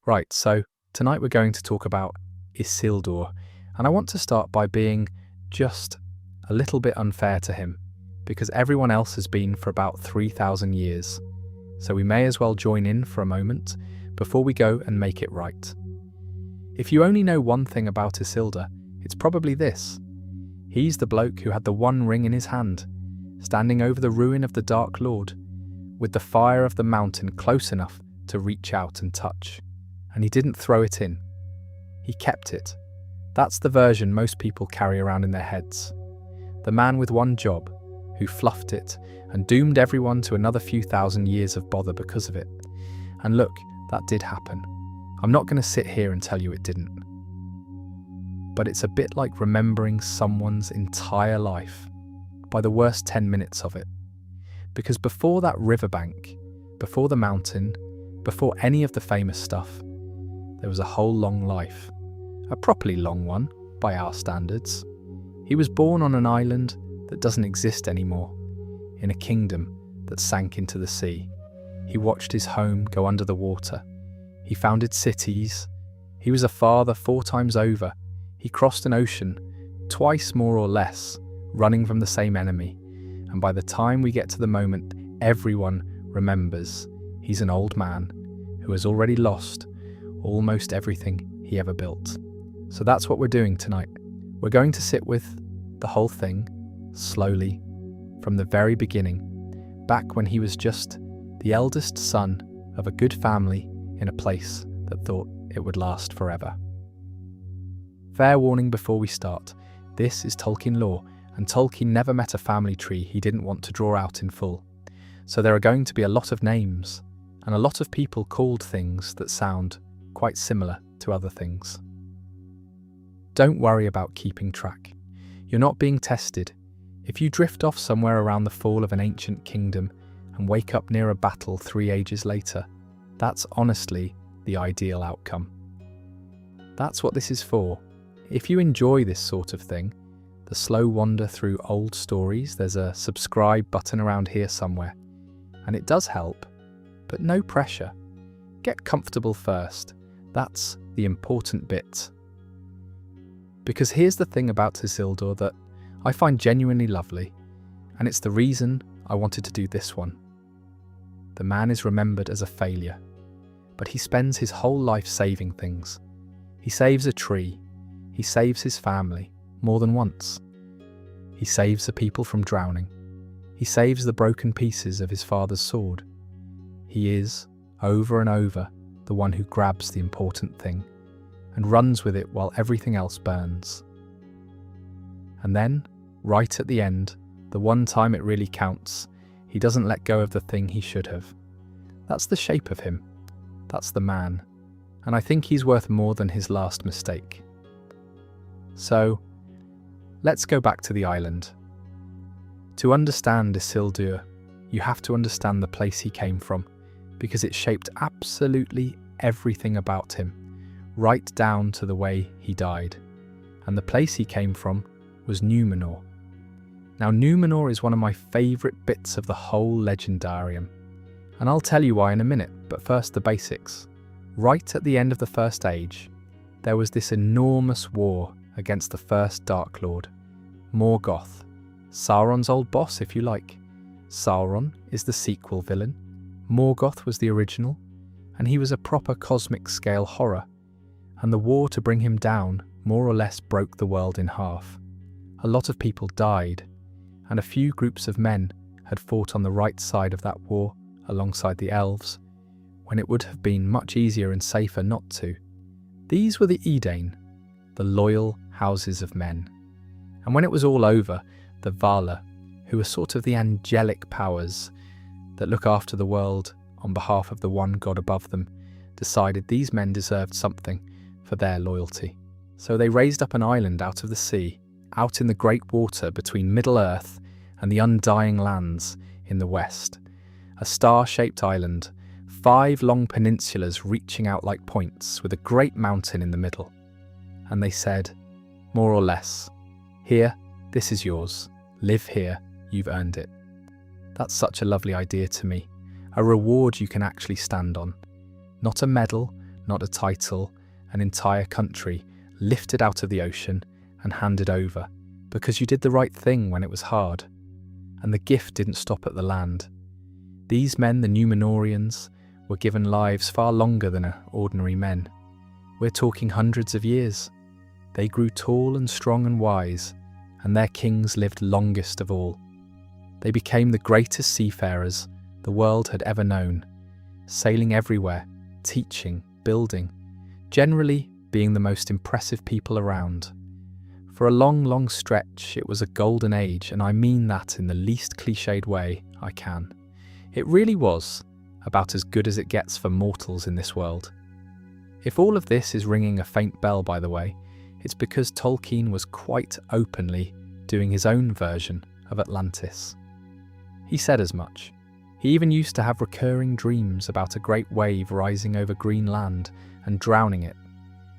Right, so tonight we're going to talk about Isildur, and I want to start by being just a little bit unfair to him, because everyone else has been for about 3,000 years, so we may as well join in for a moment before we go and make it right. If you only know one thing about Isildur, it's probably this. He's the bloke who had the one ring in his hand, standing over the ruin of the Dark Lord, with the fire of the mountain close enough to reach out and touch. And he didn't throw it in. He kept it. That's the version most people carry around in their heads. The man with one job, who fluffed it and doomed everyone to another few thousand years of bother because of it. And look, that did happen. I'm not going to sit here and tell you it didn't. But it's a bit like remembering someone's entire life by the worst 10 minutes of it. Because before that riverbank, before the mountain, before any of the famous stuff, there was a whole long life. A properly long one, by our standards. He was born on an island that doesn't exist anymore, in a kingdom that sank into the sea. He watched his home go under the water. He founded cities. He was a father 4 times over. He crossed an ocean, twice more or less, running from the same enemy. And by the time we get to the moment everyone remembers, he's an old man who has already lost almost everything he ever built. So that's what we're doing tonight. We're going to sit with the whole thing, slowly, from the very beginning, back when he was just the eldest son of a good family in a place that thought it would last forever. Fair warning before we start, this is Tolkien lore, and Tolkien never met a family tree he didn't want to draw out in full. So there are going to be a lot of names, and a lot of people called things that sound quite similar to other things. Don't worry about keeping track. You're not being tested. If you drift off somewhere around the fall of an ancient kingdom and wake up near a battle 3 ages later, that's honestly the ideal outcome. That's what this is for. If you enjoy this sort of thing, the slow wander through old stories, there's a subscribe button around here somewhere. And it does help, but no pressure. Get comfortable first. That's the important bit. Because here's the thing about Isildur that I find genuinely lovely, and it's the reason I wanted to do this one. The man is remembered as a failure, but he spends his whole life saving things. He saves a tree. He saves his family more than once. He saves the people from drowning. He saves the broken pieces of his father's sword. He is, over and over, the one who grabs the important thing and runs with it while everything else burns. And then, right at the end, the one time it really counts, he doesn't let go of the thing he should have. That's the shape of him. That's the man. And I think he's worth more than his last mistake. So, let's go back to the island. To understand Isildur, you have to understand the place he came from, because it shaped absolutely everything about him, right down to the way he died. And the place he came from was Numenor. Now, Numenor is one of my favourite bits of the whole legendarium, and I'll tell you why in a minute, but first the basics. Right at the end of the First Age, there was this enormous war against the first Dark Lord, Morgoth, Sauron's old boss if you like. Sauron is the sequel villain, Morgoth was the original, and he was a proper cosmic scale horror, and the war to bring him down more or less broke the world in half. A lot of people died, and a few groups of men had fought on the right side of that war alongside the elves, when it would have been much easier and safer not to. These were the Edain, the loyal houses of men. And when it was all over, the Vala, who were sort of the angelic powers that look after the world on behalf of the one god above them, decided these men deserved something for their loyalty. So they raised up an island out of the sea, out in the great water between Middle-earth and the Undying Lands in the west. A star-shaped island, 5 long peninsulas reaching out like points with a great mountain in the middle. And they said, more or less, here, this is yours. Live here, you've earned it. That's such a lovely idea to me. A reward you can actually stand on. Not a medal, not a title, an entire country lifted out of the ocean and handed over because you did the right thing when it was hard. And the gift didn't stop at the land. These men, the Númenóreans, were given lives far longer than ordinary men. We're talking hundreds of years. They grew tall and strong and wise, and their kings lived longest of all. They became the greatest seafarers the world had ever known, sailing everywhere, teaching, building, generally being the most impressive people around. For a long, long stretch, it was a golden age, and I mean that in the least cliched way I can. It really was about as good as it gets for mortals in this world. If all of this is ringing a faint bell, by the way, it's because Tolkien was quite openly doing his own version of Atlantis. He said as much. He even used to have recurring dreams about a great wave rising over green land and drowning it,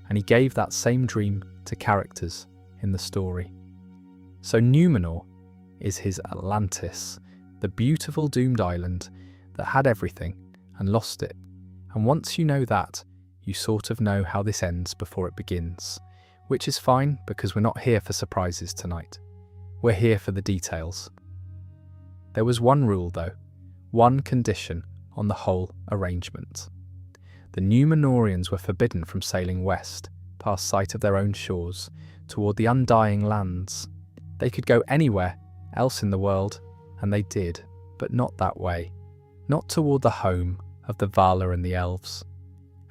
and he gave that same dream to characters in the story. So Númenor is his Atlantis, the beautiful doomed island that had everything and lost it. And once you know that, you sort of know how this ends before it begins, which is fine because we're not here for surprises tonight. We're here for the details. There was one rule though, one condition on the whole arrangement. The Númenóreans were forbidden from sailing west, past sight of their own shores, toward the undying lands. They could go anywhere else in the world, and they did, but not that way, not toward the home of the Valar and the elves.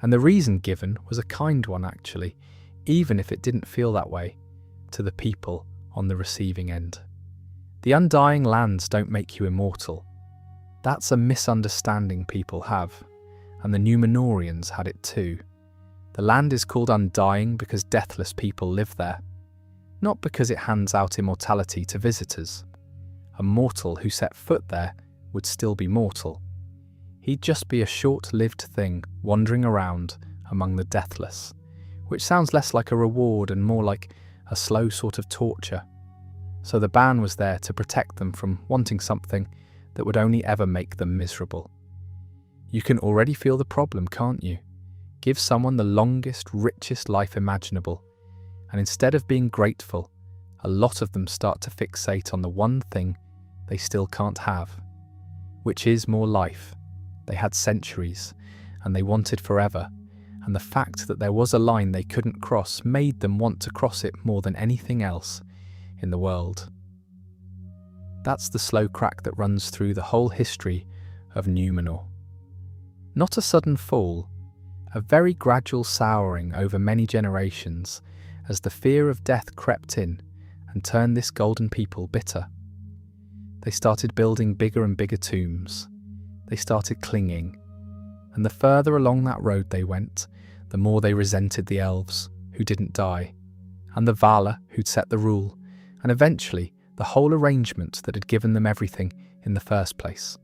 And the reason given was a kind one actually, even if it didn't feel that way to the people on the receiving end. The undying lands don't make you immortal. That's a misunderstanding people have, and the Númenóreans had it too. The land is called undying because deathless people live there, not because it hands out immortality to visitors. A mortal who set foot there would still be mortal. He'd just be a short-lived thing wandering around among the deathless, which sounds less like a reward and more like a slow sort of torture. So the ban was there to protect them from wanting something that would only ever make them miserable. You can already feel the problem, can't you? Give someone the longest, richest life imaginable, and instead of being grateful, a lot of them start to fixate on the one thing they still can't have, which is more life. They had centuries, and they wanted forever, and the fact that there was a line they couldn't cross made them want to cross it more than anything else in the world. That's the slow crack that runs through the whole history of Númenor. Not a sudden fall, a very gradual souring over many generations as the fear of death crept in and turned this golden people bitter. They started building bigger and bigger tombs. They started clinging, and the further along that road they went, the more they resented the elves, who didn't die, and the Valar, who'd set the rule, and eventually the whole arrangement that had given them everything in the first place.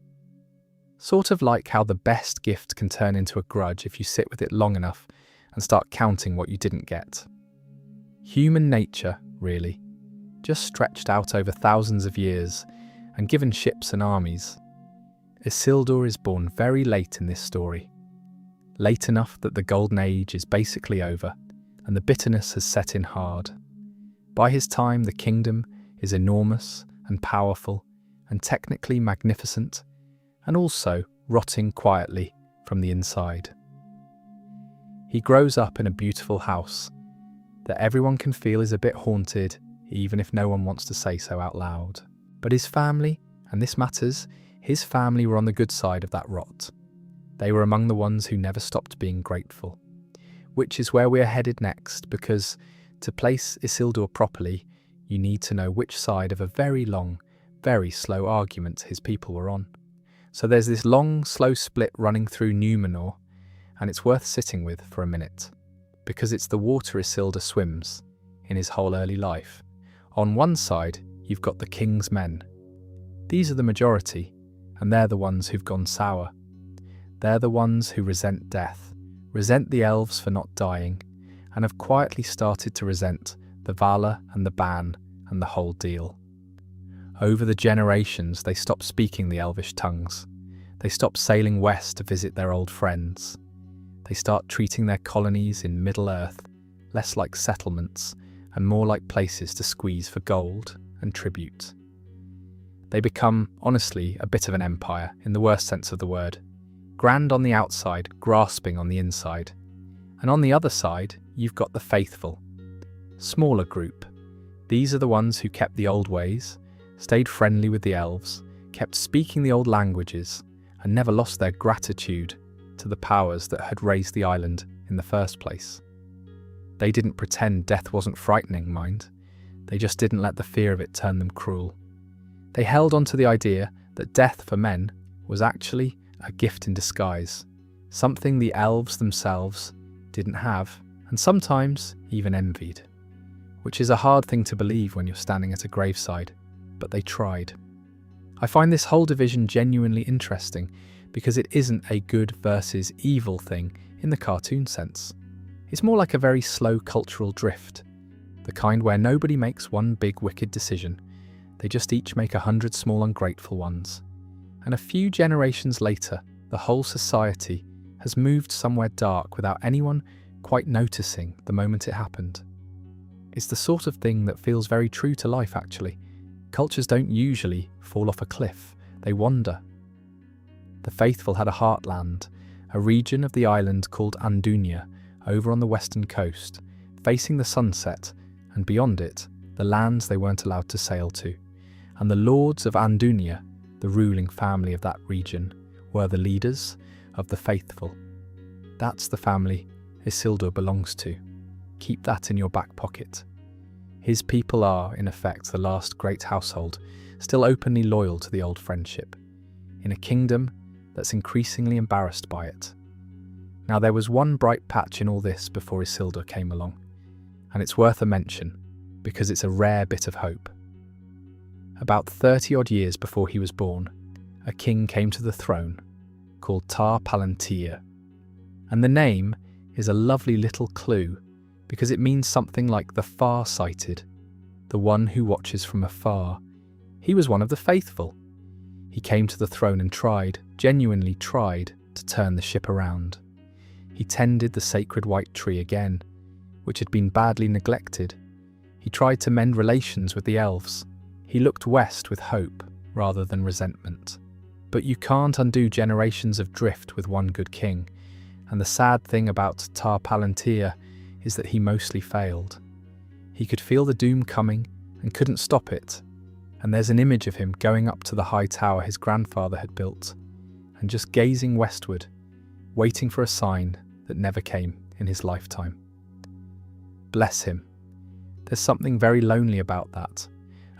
Sort of like how the best gift can turn into a grudge if you sit with it long enough and start counting what you didn't get. Human nature, really, just stretched out over thousands of years and given ships and armies. Isildur is born very late in this story. Late enough that the Golden Age is basically over and the bitterness has set in hard. By his time, the kingdom is enormous and powerful and technically magnificent, and also rotting quietly from the inside. He grows up in a beautiful house that everyone can feel is a bit haunted, even if no one wants to say so out loud. But his family, and this matters, his family were on the good side of that rot. They were among the ones who never stopped being grateful. Which is where we're headed next, because to place Isildur properly, you need to know which side of a very long, very slow argument his people were on. So there's this long, slow split running through Númenor, and it's worth sitting with for a minute, because it's the water Isildur swims in his whole early life. On one side, you've got the king's men. These are the majority, and they're the ones who've gone sour. They're the ones who resent death, resent the elves for not dying, and have quietly started to resent the Valar and the Ban and the whole deal. Over the generations, they stopped speaking the elvish tongues. They stopped sailing west to visit their old friends. They start treating their colonies in Middle-earth less like settlements and more like places to squeeze for gold and tribute. They become, honestly, a bit of an empire in the worst sense of the word. Grand on the outside, grasping on the inside. And on the other side, you've got the faithful. Smaller group. These are the ones who kept the old ways, stayed friendly with the elves, kept speaking the old languages, and never lost their gratitude to the powers that had raised the island in the first place. They didn't pretend death wasn't frightening, mind. They just didn't let the fear of it turn them cruel. They held on to the idea that death for men was actually a gift in disguise, something the elves themselves didn't have, and sometimes even envied. Which is a hard thing to believe when you're standing at a graveside, but they tried. I find this whole division genuinely interesting because it isn't a good versus evil thing in the cartoon sense. It's more like a very slow cultural drift, the kind where nobody makes one big wicked decision. They just each make 100 small ungrateful ones. And a few generations later, the whole society has moved somewhere dark without anyone quite noticing the moment it happened. It's the sort of thing that feels very true to life, actually. Cultures don't usually fall off a cliff, they wander. The faithful had a heartland, a region of the island called Andunia, over on the western coast, facing the sunset, and beyond it, the lands they weren't allowed to sail to. And the lords of Andunia, the ruling family of that region, were the leaders of the faithful. That's the family Isildur belongs to. Keep that in your back pocket. His people are, in effect, the last great household, still openly loyal to the old friendship, in a kingdom that's increasingly embarrassed by it. Now there was one bright patch in all this before Isildur came along, and it's worth a mention, because it's a rare bit of hope. About 30-odd years before he was born, a king came to the throne, called Tar Palantir, and the name is a lovely little clue, because it means something like the far-sighted, the one who watches from afar. He was one of the faithful. He came to the throne and genuinely tried, to turn the ship around. He tended the sacred white tree again, which had been badly neglected. He tried to mend relations with the elves. He looked west with hope rather than resentment. But you can't undo generations of drift with one good king, and the sad thing about Tar Palantir is that he mostly failed. He could feel the doom coming and couldn't stop it, and there's an image of him going up to the high tower his grandfather had built, and just gazing westward, waiting for a sign that never came in his lifetime. Bless him. There's something very lonely about that.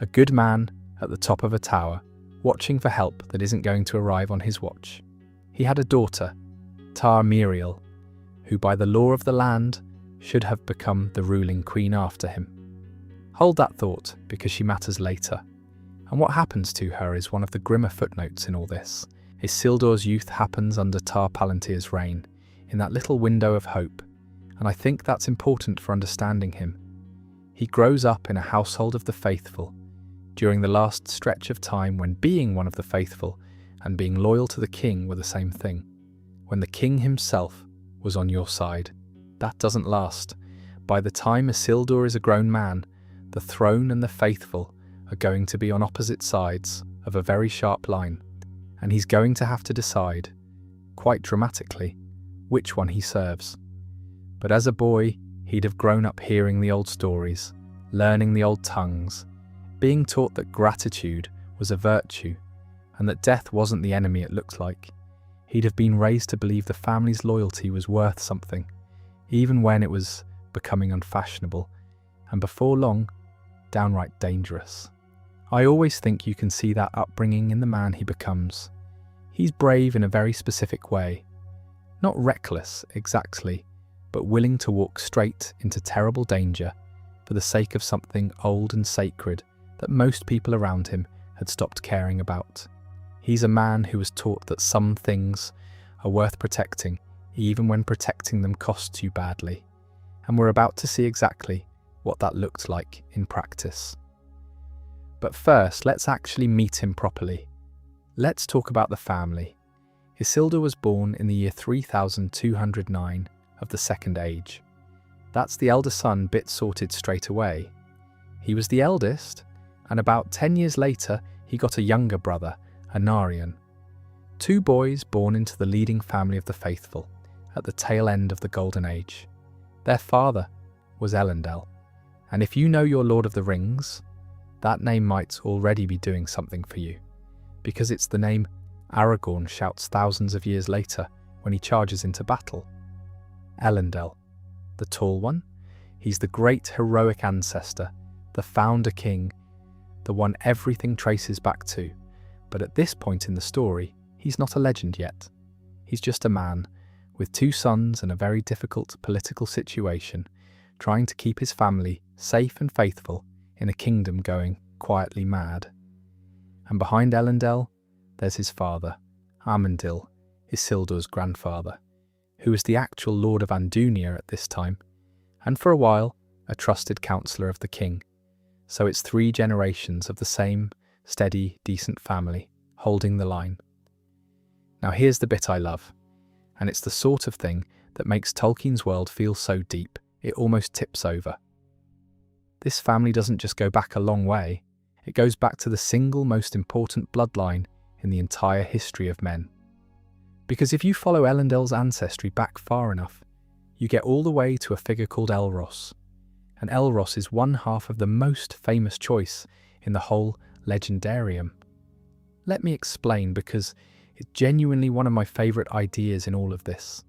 A good man at the top of a tower, watching for help that isn't going to arrive on his watch. He had a daughter, Tar Miriel, who by the law of the land should have become the ruling queen after him. Hold that thought, because she matters later. And what happens to her is one of the grimmer footnotes in all this. Isildur's youth happens under Tar Palantir's reign, in that little window of hope, and I think that's important for understanding him. He grows up in a household of the faithful, during the last stretch of time when being one of the faithful and being loyal to the king were the same thing, when the king himself was on your side. That doesn't last. By the time Isildur is a grown man, the throne and the faithful are going to be on opposite sides of a very sharp line, and he's going to have to decide, quite dramatically, which one he serves. But as a boy, he'd have grown up hearing the old stories, learning the old tongues, being taught that gratitude was a virtue, and that death wasn't the enemy it looked like. He'd have been raised to believe the family's loyalty was worth something, even when it was becoming unfashionable, and before long, downright dangerous. I always think you can see that upbringing in the man he becomes. He's brave in a very specific way. Not reckless, exactly, but willing to walk straight into terrible danger for the sake of something old and sacred that most people around him had stopped caring about. He's a man who was taught that some things are worth protecting, even when protecting them costs you badly. And we're about to see exactly what that looked like in practice. But first, let's actually meet him properly. Let's talk about the family. Isildur was born in the year 3209 of the Second Age. That's the elder son bit sorted straight away. He was the eldest, and about 10 years later he got a younger brother, Anarion. 2 boys born into the leading family of the faithful at the tail end of the Golden Age. Their father was Elendil, and if you know your Lord of the Rings, that name might already be doing something for you, because it's the name Aragorn shouts thousands of years later when he charges into battle. Elendil, the tall one, he's the great heroic ancestor, the founder king, the one everything traces back to, but at this point in the story, he's not a legend yet. He's just a man with 2 sons and a very difficult political situation, trying to keep his family safe and faithful in a kingdom going quietly mad. And behind Elendil, there's his father, Amandil, Isildur's grandfather, who was the actual Lord of Andunia at this time, and for a while, a trusted counsellor of the king. So it's 3 generations of the same steady, decent family holding the line. Now here's the bit I love, and it's the sort of thing that makes Tolkien's world feel so deep, it almost tips over. This family doesn't just go back a long way, it goes back to the single most important bloodline in the entire history of men. Because if you follow Elendil's ancestry back far enough, you get all the way to a figure called Elros. And Elros is one half of the most famous choice in the whole legendarium. Let me explain, because it's genuinely one of my favourite ideas in all of this.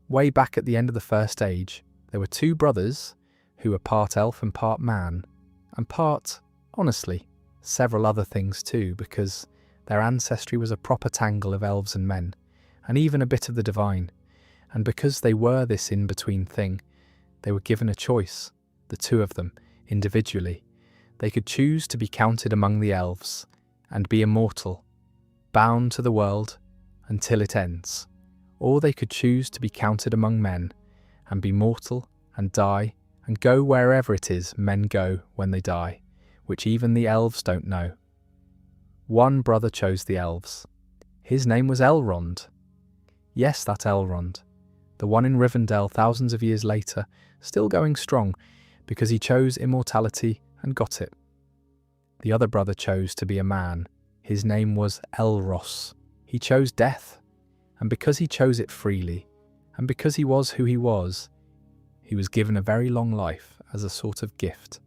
Way back at the end of the First Age, there were 2 brothers who were part elf and part man, and part, honestly, several other things too, because their ancestry was a proper tangle of elves and men, and even a bit of the divine. And because they were this in-between thing, they were given a choice, the 2 of them, individually. They could choose to be counted among the elves and be immortal, bound to the world until it ends, or they could choose to be counted among men and be mortal and die and go wherever it is men go when they die, which even the elves don't know. One brother chose the elves. His name was Elrond. Yes, that Elrond, the one in Rivendell thousands of years later, still going strong because he chose immortality and got it. The other brother chose to be a man. His name was Elros. He chose death, and because he chose it freely, and because he was who he was given a very long life as a sort of gift,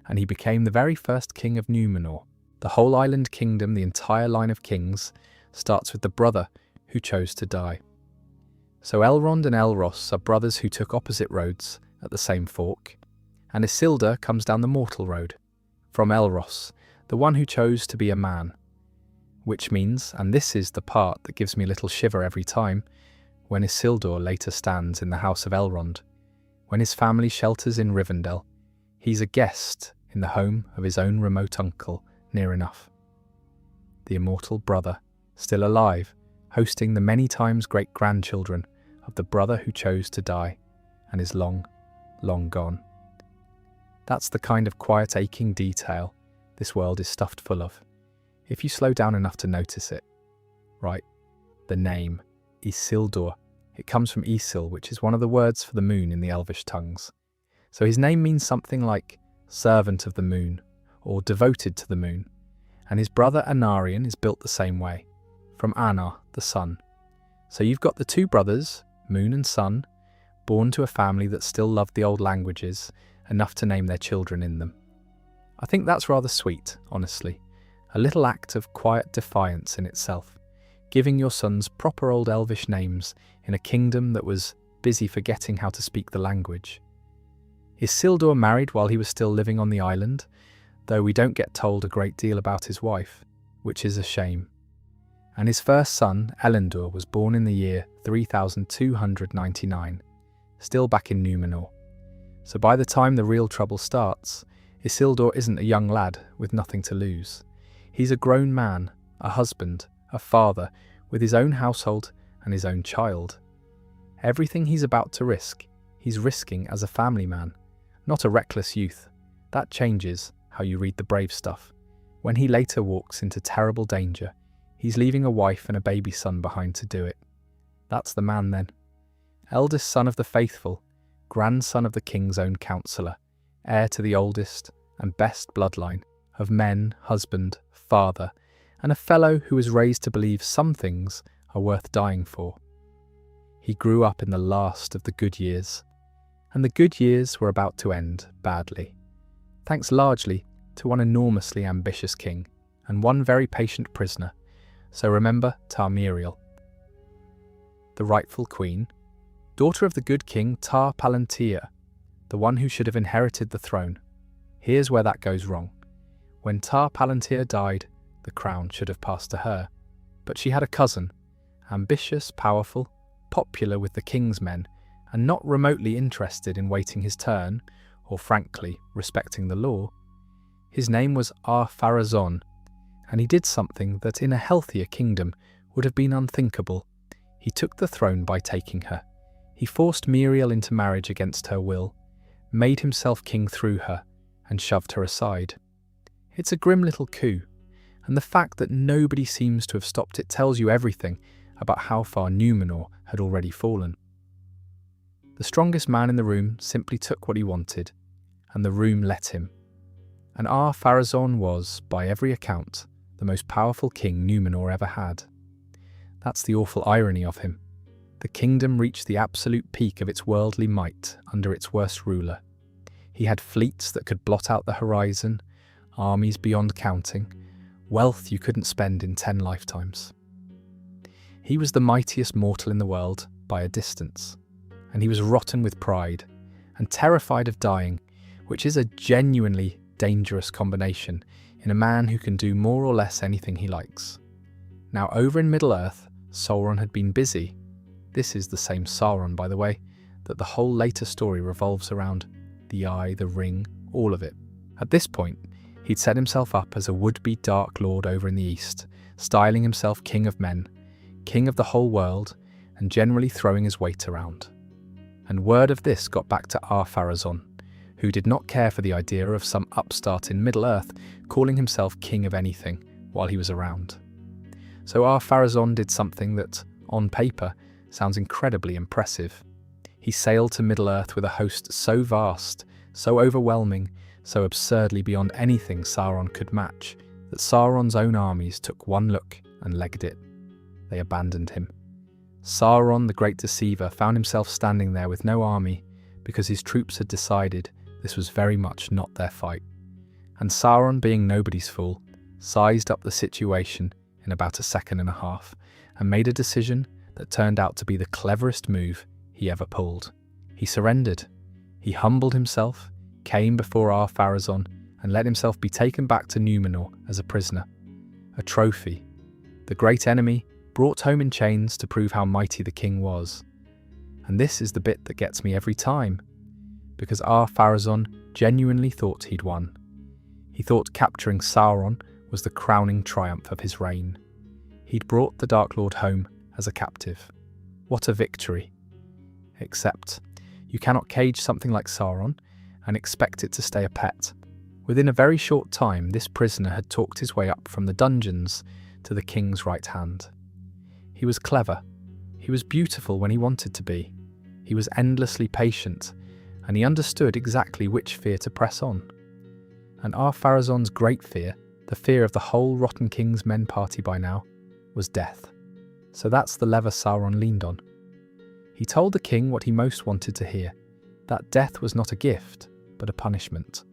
and he became the very first king of Númenor. The whole island kingdom, the entire line of kings, starts with the brother who chose to die. So Elrond and Elros are brothers who took opposite roads at the same fork, and Isildur comes down the mortal road, from Elros, the one who chose to be a man. Which means, and this is the part that gives me a little shiver every time, when Isildur later stands in the house of Elrond, when his family shelters in Rivendell, he's a guest in the home of his own remote uncle, near enough. The immortal brother, still alive, hosting the many times great-grandchildren of the brother who chose to die and is long, long gone. That's the kind of quiet, aching detail this world is stuffed full of, if you slow down enough to notice it. Right, the name, Isildur, it comes from Isil, which is one of the words for the moon in the Elvish tongues. So his name means something like servant of the moon, or devoted to the moon, and his brother Anarion is built the same way, from Anar, the sun. So you've got the 2 brothers, moon and sun, born to a family that still loved the old languages enough to name their children in them. I think that's rather sweet, honestly, a little act of quiet defiance in itself, giving your sons proper old Elvish names in a kingdom that was busy forgetting how to speak the language. Isildur married while he was still living on the island, though we don't get told a great deal about his wife, which is a shame. And his first son, Elendil, was born in the year 3299, still back in Númenor. So by the time the real trouble starts, Isildur isn't a young lad with nothing to lose. He's a grown man, a husband, a father, with his own household and his own child. Everything he's about to risk, he's risking as a family man, not a reckless youth. That changes how you read the brave stuff. When he later walks into terrible danger, He's leaving a wife and a baby son behind to do it. That's the man then. Eldest son of the faithful, grandson of the king's own counsellor, heir to the oldest and best bloodline of men, husband, father, and a fellow who was raised to believe some things are worth dying for. He grew up in the last of the good years, and the good years were about to end badly, thanks largely to one enormously ambitious king and one very patient prisoner. So remember Tarmiriel, the rightful queen, daughter of the good king Tar Palantir, the one who should have inherited the throne. Here's where that goes wrong. When Tar Palantir died, the crown should have passed to her. But she had a cousin, ambitious, powerful, popular with the king's men, and not remotely interested in waiting his turn, or frankly, respecting the law. His name was Ar-Pharazôn, and he did something that in a healthier kingdom would have been unthinkable. He took the throne by taking her. He forced Miriel into marriage against her will, made himself king through her, and shoved her aside. It's a grim little coup, and the fact that nobody seems to have stopped it tells you everything about how far Numenor had already fallen. The strongest man in the room simply took what he wanted, and the room let him. And Ar-Pharazôn was, by every account, the most powerful king Numenor ever had. That's the awful irony of him. The kingdom reached the absolute peak of its worldly might under its worst ruler. He had fleets that could blot out the horizon, armies beyond counting, wealth you couldn't spend in 10 lifetimes. He was the mightiest mortal in the world by a distance, and he was rotten with pride and terrified of dying, which is a genuinely dangerous combination in a man who can do more or less anything he likes. Now over in Middle-earth, Sauron had been busy. This is the same Sauron, by the way, that the whole later story revolves around. The eye, the ring, all of it. At this point, he'd set himself up as a would-be Dark Lord over in the east, styling himself king of men, king of the whole world, and generally throwing his weight around. And word of this got back to Ar-Pharazôn, who did not care for the idea of some upstart in Middle-earth calling himself king of anything while he was around. So Ar-Pharazôn did something that, on paper, sounds incredibly impressive. He sailed to Middle-earth with a host so vast, so overwhelming, so absurdly beyond anything Sauron could match, that Sauron's own armies took one look and legged it. They abandoned him. Sauron, the great deceiver, found himself standing there with no army because his troops had decided this was very much not their fight. And Sauron, being nobody's fool, sized up the situation in about a second and a half and made a decision that turned out to be the cleverest move he ever pulled. He surrendered. He humbled himself, came before Ar-Pharazôn, and let himself be taken back to Numenor as a prisoner. A trophy. The great enemy brought home in chains to prove how mighty the king was. And this is the bit that gets me every time, because Ar-Pharazôn genuinely thought he'd won. He thought capturing Sauron was the crowning triumph of his reign. He'd brought the Dark Lord home as a captive. What a victory. Except, you cannot cage something like Sauron and expect it to stay a pet. Within a very short time, this prisoner had talked his way up from the dungeons to the king's right hand. He was clever. He was beautiful when he wanted to be. He was endlessly patient, and he understood exactly which fear to press on. And Ar-Pharazôn's great fear, the fear of the whole Rotten King's men party by now, was death. So that's the lever Sauron leaned on. He told the king what he most wanted to hear, that death was not a gift, but a punishment.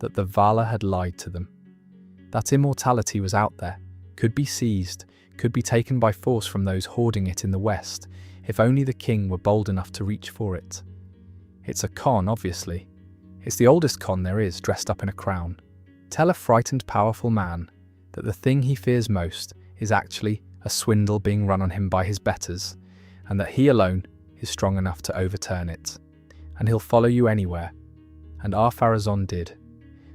That the Valar had lied to them. That immortality was out there, could be seized, could be taken by force from those hoarding it in the west, if only the king were bold enough to reach for it. It's a con, obviously. It's the oldest con there is, dressed up in a crown. Tell a frightened, powerful man that the thing he fears most is actually a swindle being run on him by his betters, and that he alone is strong enough to overturn it. And he'll follow you anywhere. And Ar-Pharazôn did.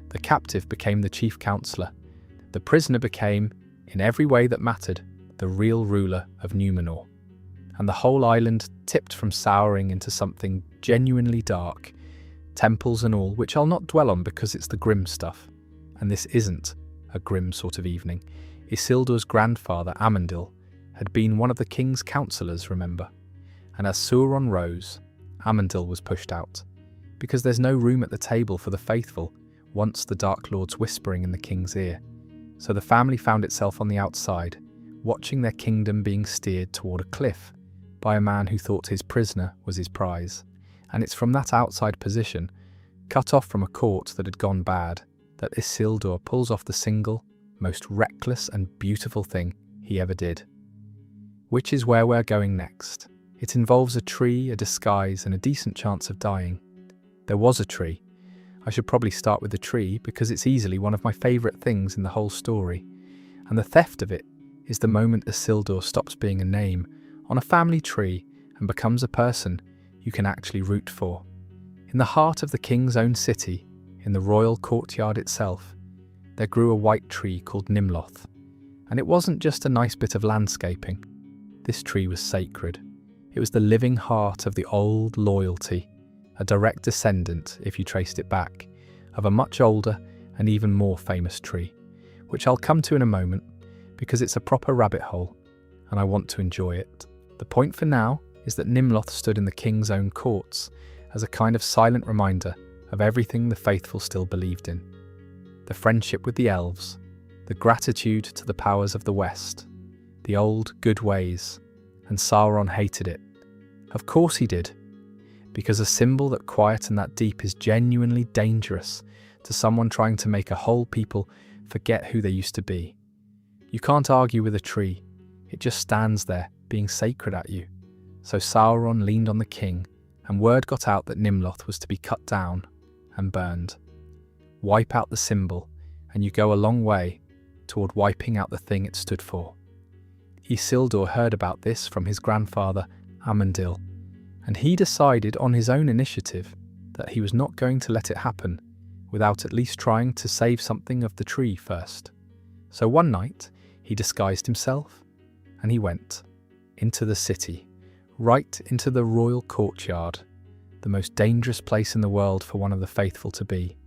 The captive became the chief counselor. The prisoner became, in every way that mattered, the real ruler of Numenor. And the whole island tipped from souring into something genuinely dark, temples and all, which I'll not dwell on because it's the grim stuff. And this isn't a grim sort of evening. Isildur's grandfather, Amandil, had been one of the king's councillors, remember? And as Sauron rose, Amandil was pushed out, because there's no room at the table for the faithful once the Dark Lord's whispering in the king's ear. So the family found itself on the outside, watching their kingdom being steered toward a cliff by a man who thought his prisoner was his prize. And it's from that outside position, cut off from a court that had gone bad, that Isildur pulls off the single, most reckless and beautiful thing he ever did. Which is where we're going next. It involves a tree, a disguise, and a decent chance of dying. There was a tree. I should probably start with the tree because it's easily one of my favourite things in the whole story. And the theft of it is the moment Isildur stops being a name on a family tree and becomes a person you can actually root for. In the heart of the king's own city, in the royal courtyard itself, there grew a white tree called Nimloth. And it wasn't just a nice bit of landscaping. This tree was sacred. It was the living heart of the old loyalty, a direct descendant, if you traced it back, of a much older and even more famous tree, which I'll come to in a moment because it's a proper rabbit hole and I want to enjoy it. The point for now is that Nimloth stood in the king's own courts as a kind of silent reminder of everything the faithful still believed in. The friendship with the elves, the gratitude to the powers of the West, the old good ways, and Sauron hated it. Of course he did, because a symbol that quiet and that deep is genuinely dangerous to someone trying to make a whole people forget who they used to be. You can't argue with a tree, it just stands there, being sacred at you. So Sauron leaned on the king, and word got out that Nimloth was to be cut down and burned. Wipe out the symbol, and you go a long way toward wiping out the thing it stood for. Isildur heard about this from his grandfather, Amandil, and he decided on his own initiative that he was not going to let it happen without at least trying to save something of the tree first. So one night, he disguised himself, and he went into the city, right into the royal courtyard, the most dangerous place in the world for one of the faithful to be,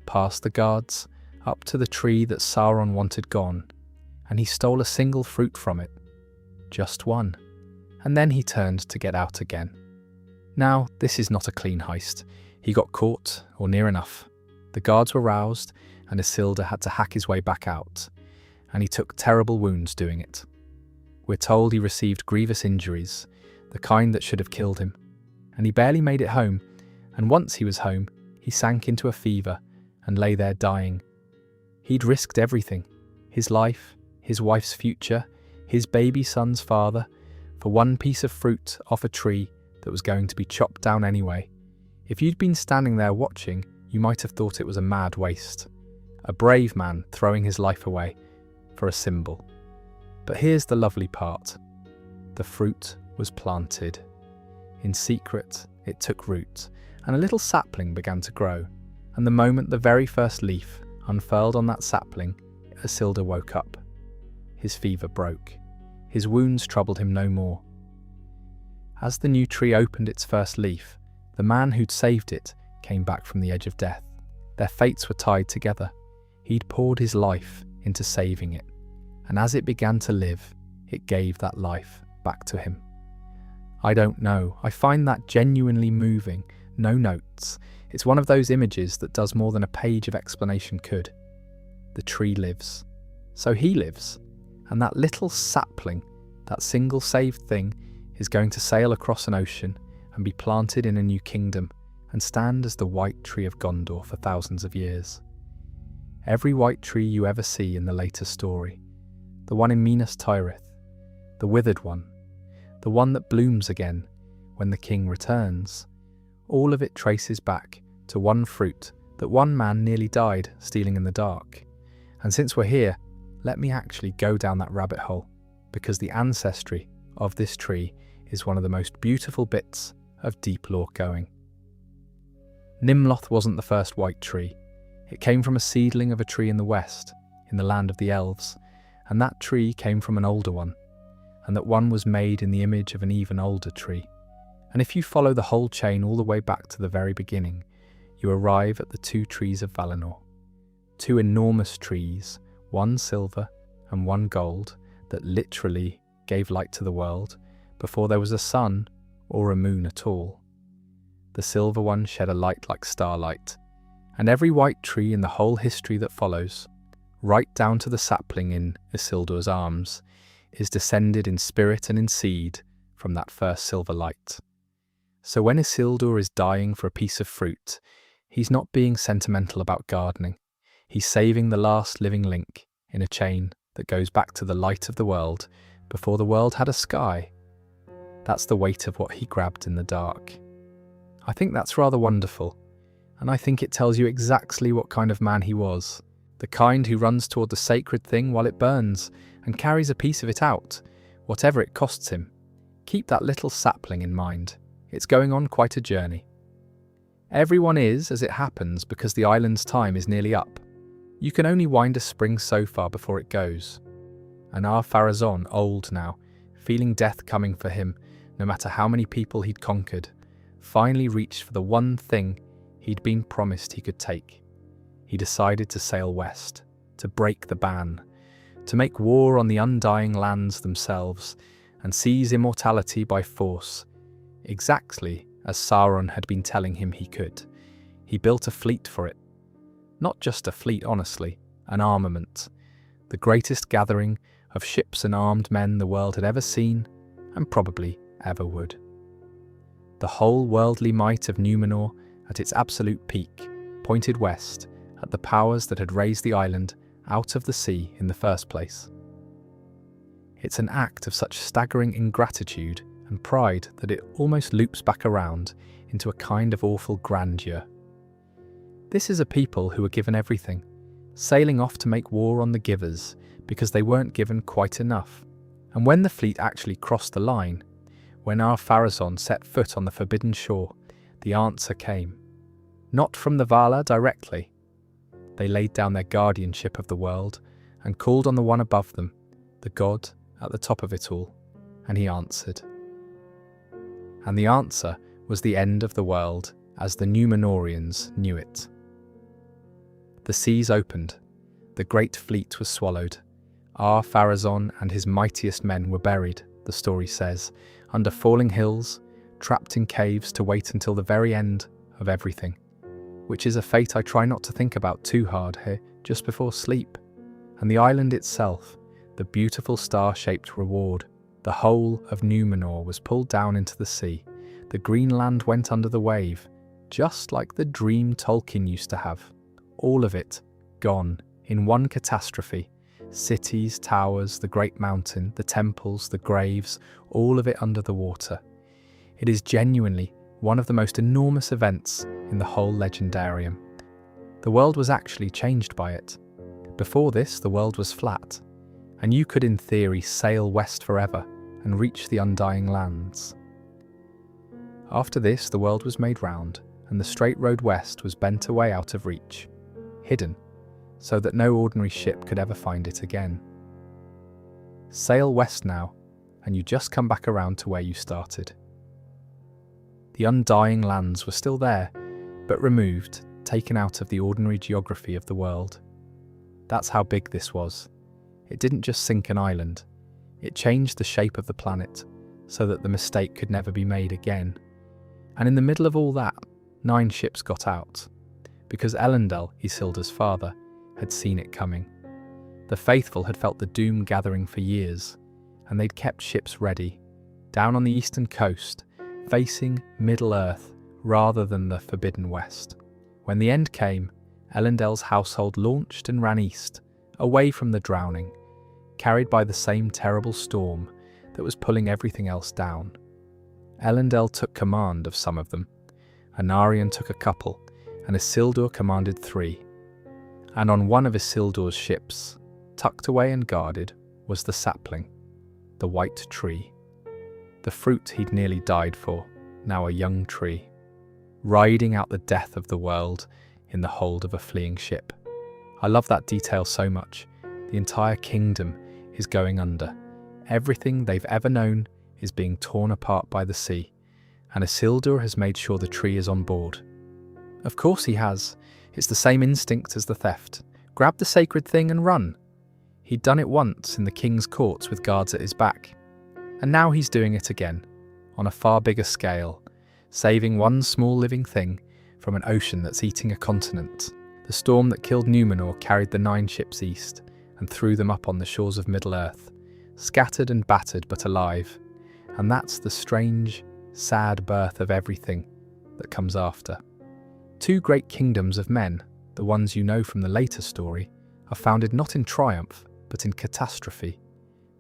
past the guards, up to the tree that Sauron wanted gone, and he stole a single fruit from it. Just one. And then he turned to get out again. Now, this is not a clean heist. He got caught, or near enough. The guards were roused, and Isildur had to hack his way back out, and he took terrible wounds doing it. We're told he received grievous injuries, the kind that should have killed him, and he barely made it home, and once he was home, he sank into a fever and lay there dying. He'd risked everything, his life, his wife's future, his baby son's father, for one piece of fruit off a tree that was going to be chopped down anyway. If you'd been standing there watching, you might have thought it was a mad waste. A brave man throwing his life away for a symbol. But here's the lovely part. The fruit was planted. In secret, it took root, and a little sapling began to grow, and the moment the very first leaf unfurled on that sapling, Isildur woke up. His fever broke. His wounds troubled him no more. As the new tree opened its first leaf, the man who'd saved it came back from the edge of death. Their fates were tied together. He'd poured his life into saving it, and as it began to live, it gave that life back to him. I don't know, I find that genuinely moving, no notes. It's one of those images that does more than a page of explanation could. The tree lives, so he lives, and that little sapling, that single saved thing, is going to sail across an ocean and be planted in a new kingdom and stand as the white tree of Gondor for thousands of years. Every white tree you ever see in the later story, the one in Minas Tirith, the withered one, the one that blooms again when the king returns, all of it traces back to one fruit that one man nearly died stealing in the dark. And since we're here, let me actually go down that rabbit hole, because the ancestry of this tree is one of the most beautiful bits of deep lore going. Nimloth wasn't the first white tree. It came from a seedling of a tree in the west, in the land of the elves, and that tree came from an older one, and that one was made in the image of an even older tree. And if you follow the whole chain all the way back to the very beginning, you arrive at the two trees of Valinor. Two enormous trees, one silver and one gold that literally gave light to the world before there was a sun or a moon at all. The silver one shed a light like starlight, and every white tree in the whole history that follows, right down to the sapling in Isildur's arms, is descended in spirit and in seed from that first silver light. So when Isildur is dying for a piece of fruit, he's not being sentimental about gardening. He's saving the last living link in a chain that goes back to the light of the world before the world had a sky. That's the weight of what he grabbed in the dark. I think that's rather wonderful, and I think it tells you exactly what kind of man he was. The kind who runs toward the sacred thing while it burns and carries a piece of it out, whatever it costs him. Keep that little sapling in mind. It's going on quite a journey. Everyone is, as it happens, because the island's time is nearly up. You can only wind a spring so far before it goes. And our Pharazôn, old now, feeling death coming for him, no matter how many people he'd conquered, finally reached for the one thing he'd been promised he could take. He decided to sail west, to break the ban, to make war on the undying lands themselves, and seize immortality by force, exactly as Sauron had been telling him he could. He built a fleet for it. Not just a fleet, honestly, an armament, the greatest gathering of ships and armed men the world had ever seen, and probably ever would. The whole worldly might of Númenor, at its absolute peak, pointed west at the powers that had raised the island out of the sea in the first place. It's an act of such staggering ingratitude and pride that it almost loops back around into a kind of awful grandeur. This is a people who were given everything, sailing off to make war on the givers because they weren't given quite enough. And when the fleet actually crossed the line, when our Pharazôn set foot on the forbidden shore, the answer came. Not from the Vala directly. They laid down their guardianship of the world and called on the one above them, the god at the top of it all, and he answered. And the answer was the end of the world as the Númenóreans knew it. The seas opened, the great fleet was swallowed. Our Pharazôn and his mightiest men were buried, the story says, under falling hills, trapped in caves to wait until the very end of everything, which is a fate I try not to think about too hard here just before sleep. And the island itself, the beautiful star-shaped reward, the whole of Númenor was pulled down into the sea. The green land went under the wave, just like the dream Tolkien used to have. All of it gone in one catastrophe. Cities, towers, the great mountain, the temples, the graves, all of it under the water. It is genuinely one of the most enormous events in the whole legendarium. The world was actually changed by it. Before this, the world was flat, and you could in theory sail west forever and reach the undying lands. After this, the world was made round, and the straight road west was bent away out of reach, hidden, so that no ordinary ship could ever find it again. Sail west now, and you just come back around to where you started. The undying lands were still there, but removed, taken out of the ordinary geography of the world. That's how big this was. It didn't just sink an island, it changed the shape of the planet, so that the mistake could never be made again. And in the middle of all that, 9 ships got out, because Elendil, Isildur's father, had seen it coming. The faithful had felt the doom gathering for years, and they'd kept ships ready, down on the eastern coast, facing Middle-earth rather than the Forbidden West. When the end came, Elendil's household launched and ran east, away from the drowning, carried by the same terrible storm that was pulling everything else down. Elendil took command of some of them, Anarion took a couple, and Isildur commanded 3. And on one of Isildur's ships, tucked away and guarded, was the sapling, the white tree. The fruit he'd nearly died for, now a young tree, riding out the death of the world in the hold of a fleeing ship. I love that detail so much. The entire kingdom is going under. Everything they've ever known is being torn apart by the sea, and Isildur has made sure the tree is on board. Of course he has. It's the same instinct as the theft. Grab the sacred thing and run. He'd done it once in the king's courts with guards at his back. And now he's doing it again, on a far bigger scale, saving one small living thing from an ocean that's eating a continent. The storm that killed Numenor carried the 9 ships east and threw them up on the shores of Middle-earth, scattered and battered but alive. And that's the strange, sad birth of everything that comes after. 2 great kingdoms of men, the ones you know from the later story, are founded not in triumph, but in catastrophe.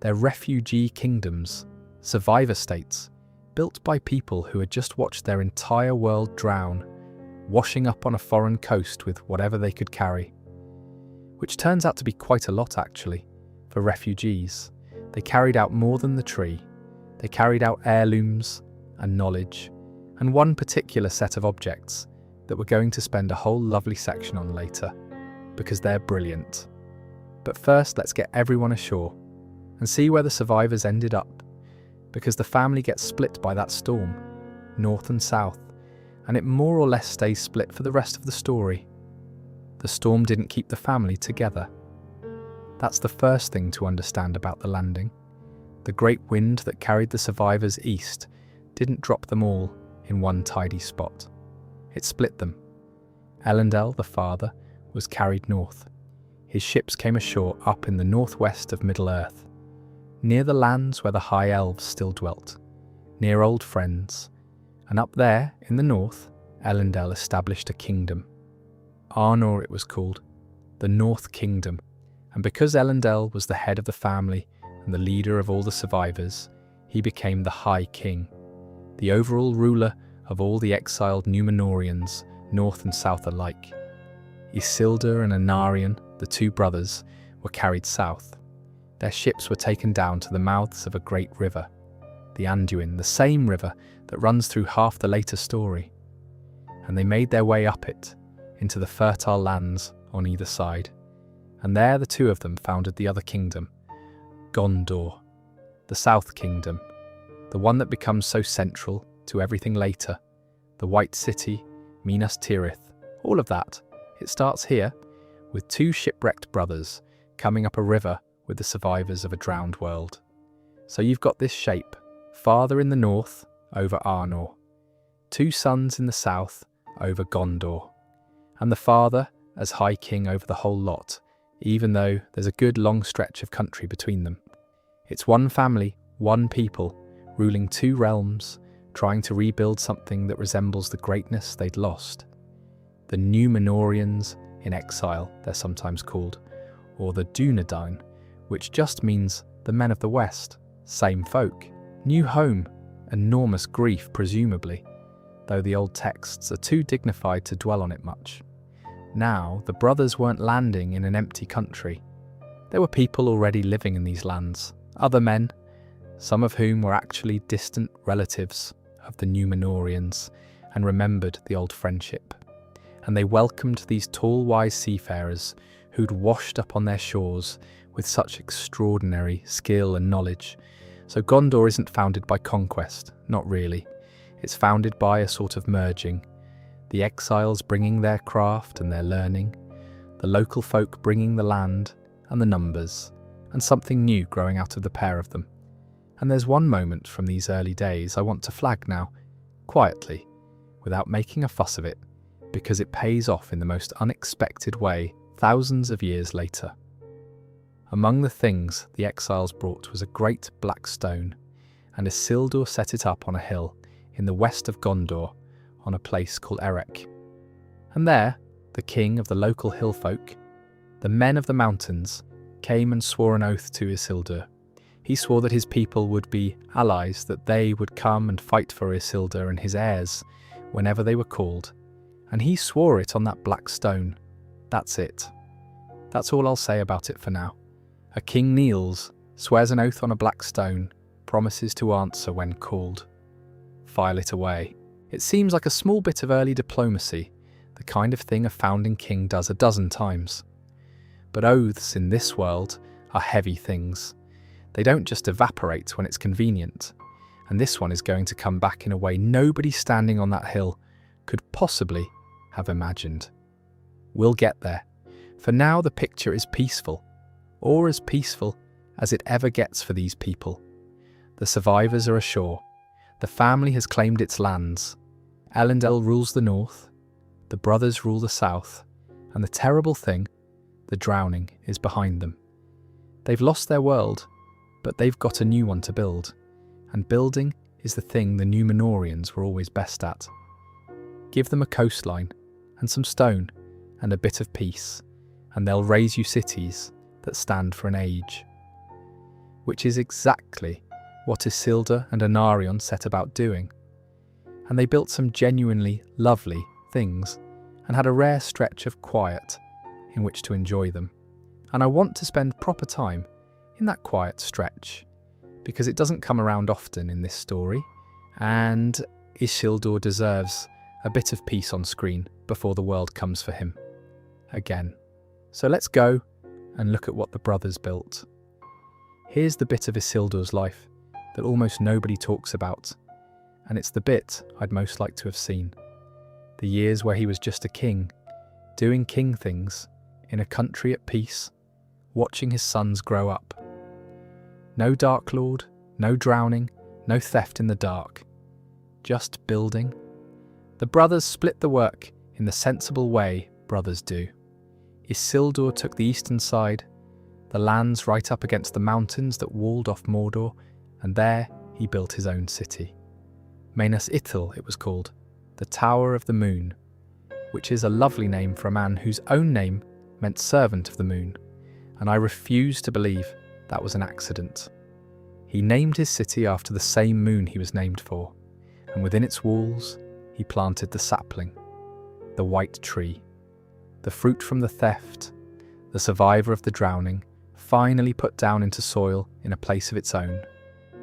They're refugee kingdoms, survivor states, built by people who had just watched their entire world drown, washing up on a foreign coast with whatever they could carry. Which turns out to be quite a lot, actually, for refugees. They carried out more than the tree. They carried out heirlooms and knowledge, and one particular set of objects that we're going to spend a whole lovely section on later, because they're brilliant. But first, let's get everyone ashore and see where the survivors ended up, because the family gets split by that storm, north and south, and it more or less stays split for the rest of the story. The storm didn't keep the family together. That's the first thing to understand about the landing. The great wind that carried the survivors east didn't drop them all in one tidy spot. It split them. Elendil, the father, was carried north. His ships came ashore up in the northwest of Middle-earth, near the lands where the High Elves still dwelt, near old friends, and up there, in the north, Elendil established a kingdom. Arnor it was called, the North Kingdom, and because Elendil was the head of the family and the leader of all the survivors, he became the High King, the overall ruler of all the exiled Númenóreans, north and south alike. Isildur and Anarion, the 2 brothers, were carried south. Their ships were taken down to the mouths of a great river, the Anduin, the same river that runs through half the later story. And they made their way up it, into the fertile lands on either side. And there the 2 of them founded the other kingdom, Gondor, the South Kingdom, the one that becomes so central to everything later, the White City, Minas Tirith, all of that. It starts here, with 2 shipwrecked brothers coming up a river with the survivors of a drowned world. So you've got this shape, father in the north over Arnor, 2 sons in the south over Gondor, and the father as High King over the whole lot, even though there's a good long stretch of country between them. It's one family, one people, ruling 2 realms, trying to rebuild something that resembles the greatness they'd lost. The Númenóreans in exile, they're sometimes called, or the Dúnedain, which just means the men of the West, same folk. New home, enormous grief presumably, though the old texts are too dignified to dwell on it much. Now, the brothers weren't landing in an empty country. There were people already living in these lands, other men, some of whom were actually distant relatives of the Númenóreans and remembered the old friendship. And they welcomed these tall, wise seafarers who'd washed up on their shores with such extraordinary skill and knowledge. So Gondor isn't founded by conquest, not really. It's founded by a sort of merging. The exiles bringing their craft and their learning, the local folk bringing the land and the numbers, and something new growing out of the pair of them. And there's one moment from these early days I want to flag now, quietly, without making a fuss of it, because it pays off in the most unexpected way thousands of years later. Among the things the exiles brought was a great black stone, and Isildur set it up on a hill in the west of Gondor, on a place called Erech. And there, the king of the local hill folk, the men of the mountains, came and swore an oath to Isildur. He swore that his people would be allies, that they would come and fight for Isildur and his heirs whenever they were called. And he swore it on that black stone. That's it. That's all I'll say about it for now. A king kneels, swears an oath on a black stone, promises to answer when called. File it away. It seems like a small bit of early diplomacy, the kind of thing a founding king does a dozen times. But oaths in this world are heavy things. They don't just evaporate when it's convenient, and this one is going to come back in a way nobody standing on that hill could possibly have imagined. We'll get there. For now, the picture is peaceful, or as peaceful as it ever gets for these people. The survivors are ashore. The family has claimed its lands. Elendil rules the north, the brothers rule the south, and the terrible thing, the drowning, is behind them. They've lost their world, but they've got a new one to build, and building is the thing the Númenóreans were always best at. Give them a coastline, and some stone, and a bit of peace, and they'll raise you cities that stand for an age. Which is exactly what Isildur and Anarion set about doing. And they built some genuinely lovely things, and had a rare stretch of quiet in which to enjoy them. And I want to spend proper time in that quiet stretch, because it doesn't come around often in this story, and Isildur deserves a bit of peace on screen before the world comes for him again. So let's go and look at what the brothers built. Here's the bit of Isildur's life that almost nobody talks about, and it's the bit I'd most like to have seen. The years where he was just a king, doing king things in a country at peace, watching his sons grow up. No Dark Lord, no drowning, no theft in the dark. Just building. The brothers split the work in the sensible way brothers do. Isildur took the eastern side, the lands right up against the mountains that walled off Mordor, and there he built his own city. Minas Ithil it was called, the Tower of the Moon, which is a lovely name for a man whose own name meant servant of the moon, and I refuse to believe that was an accident. He named his city after the same moon he was named for, and within its walls he planted the sapling, the white tree, the fruit from the theft, the survivor of the drowning, finally put down into soil in a place of its own,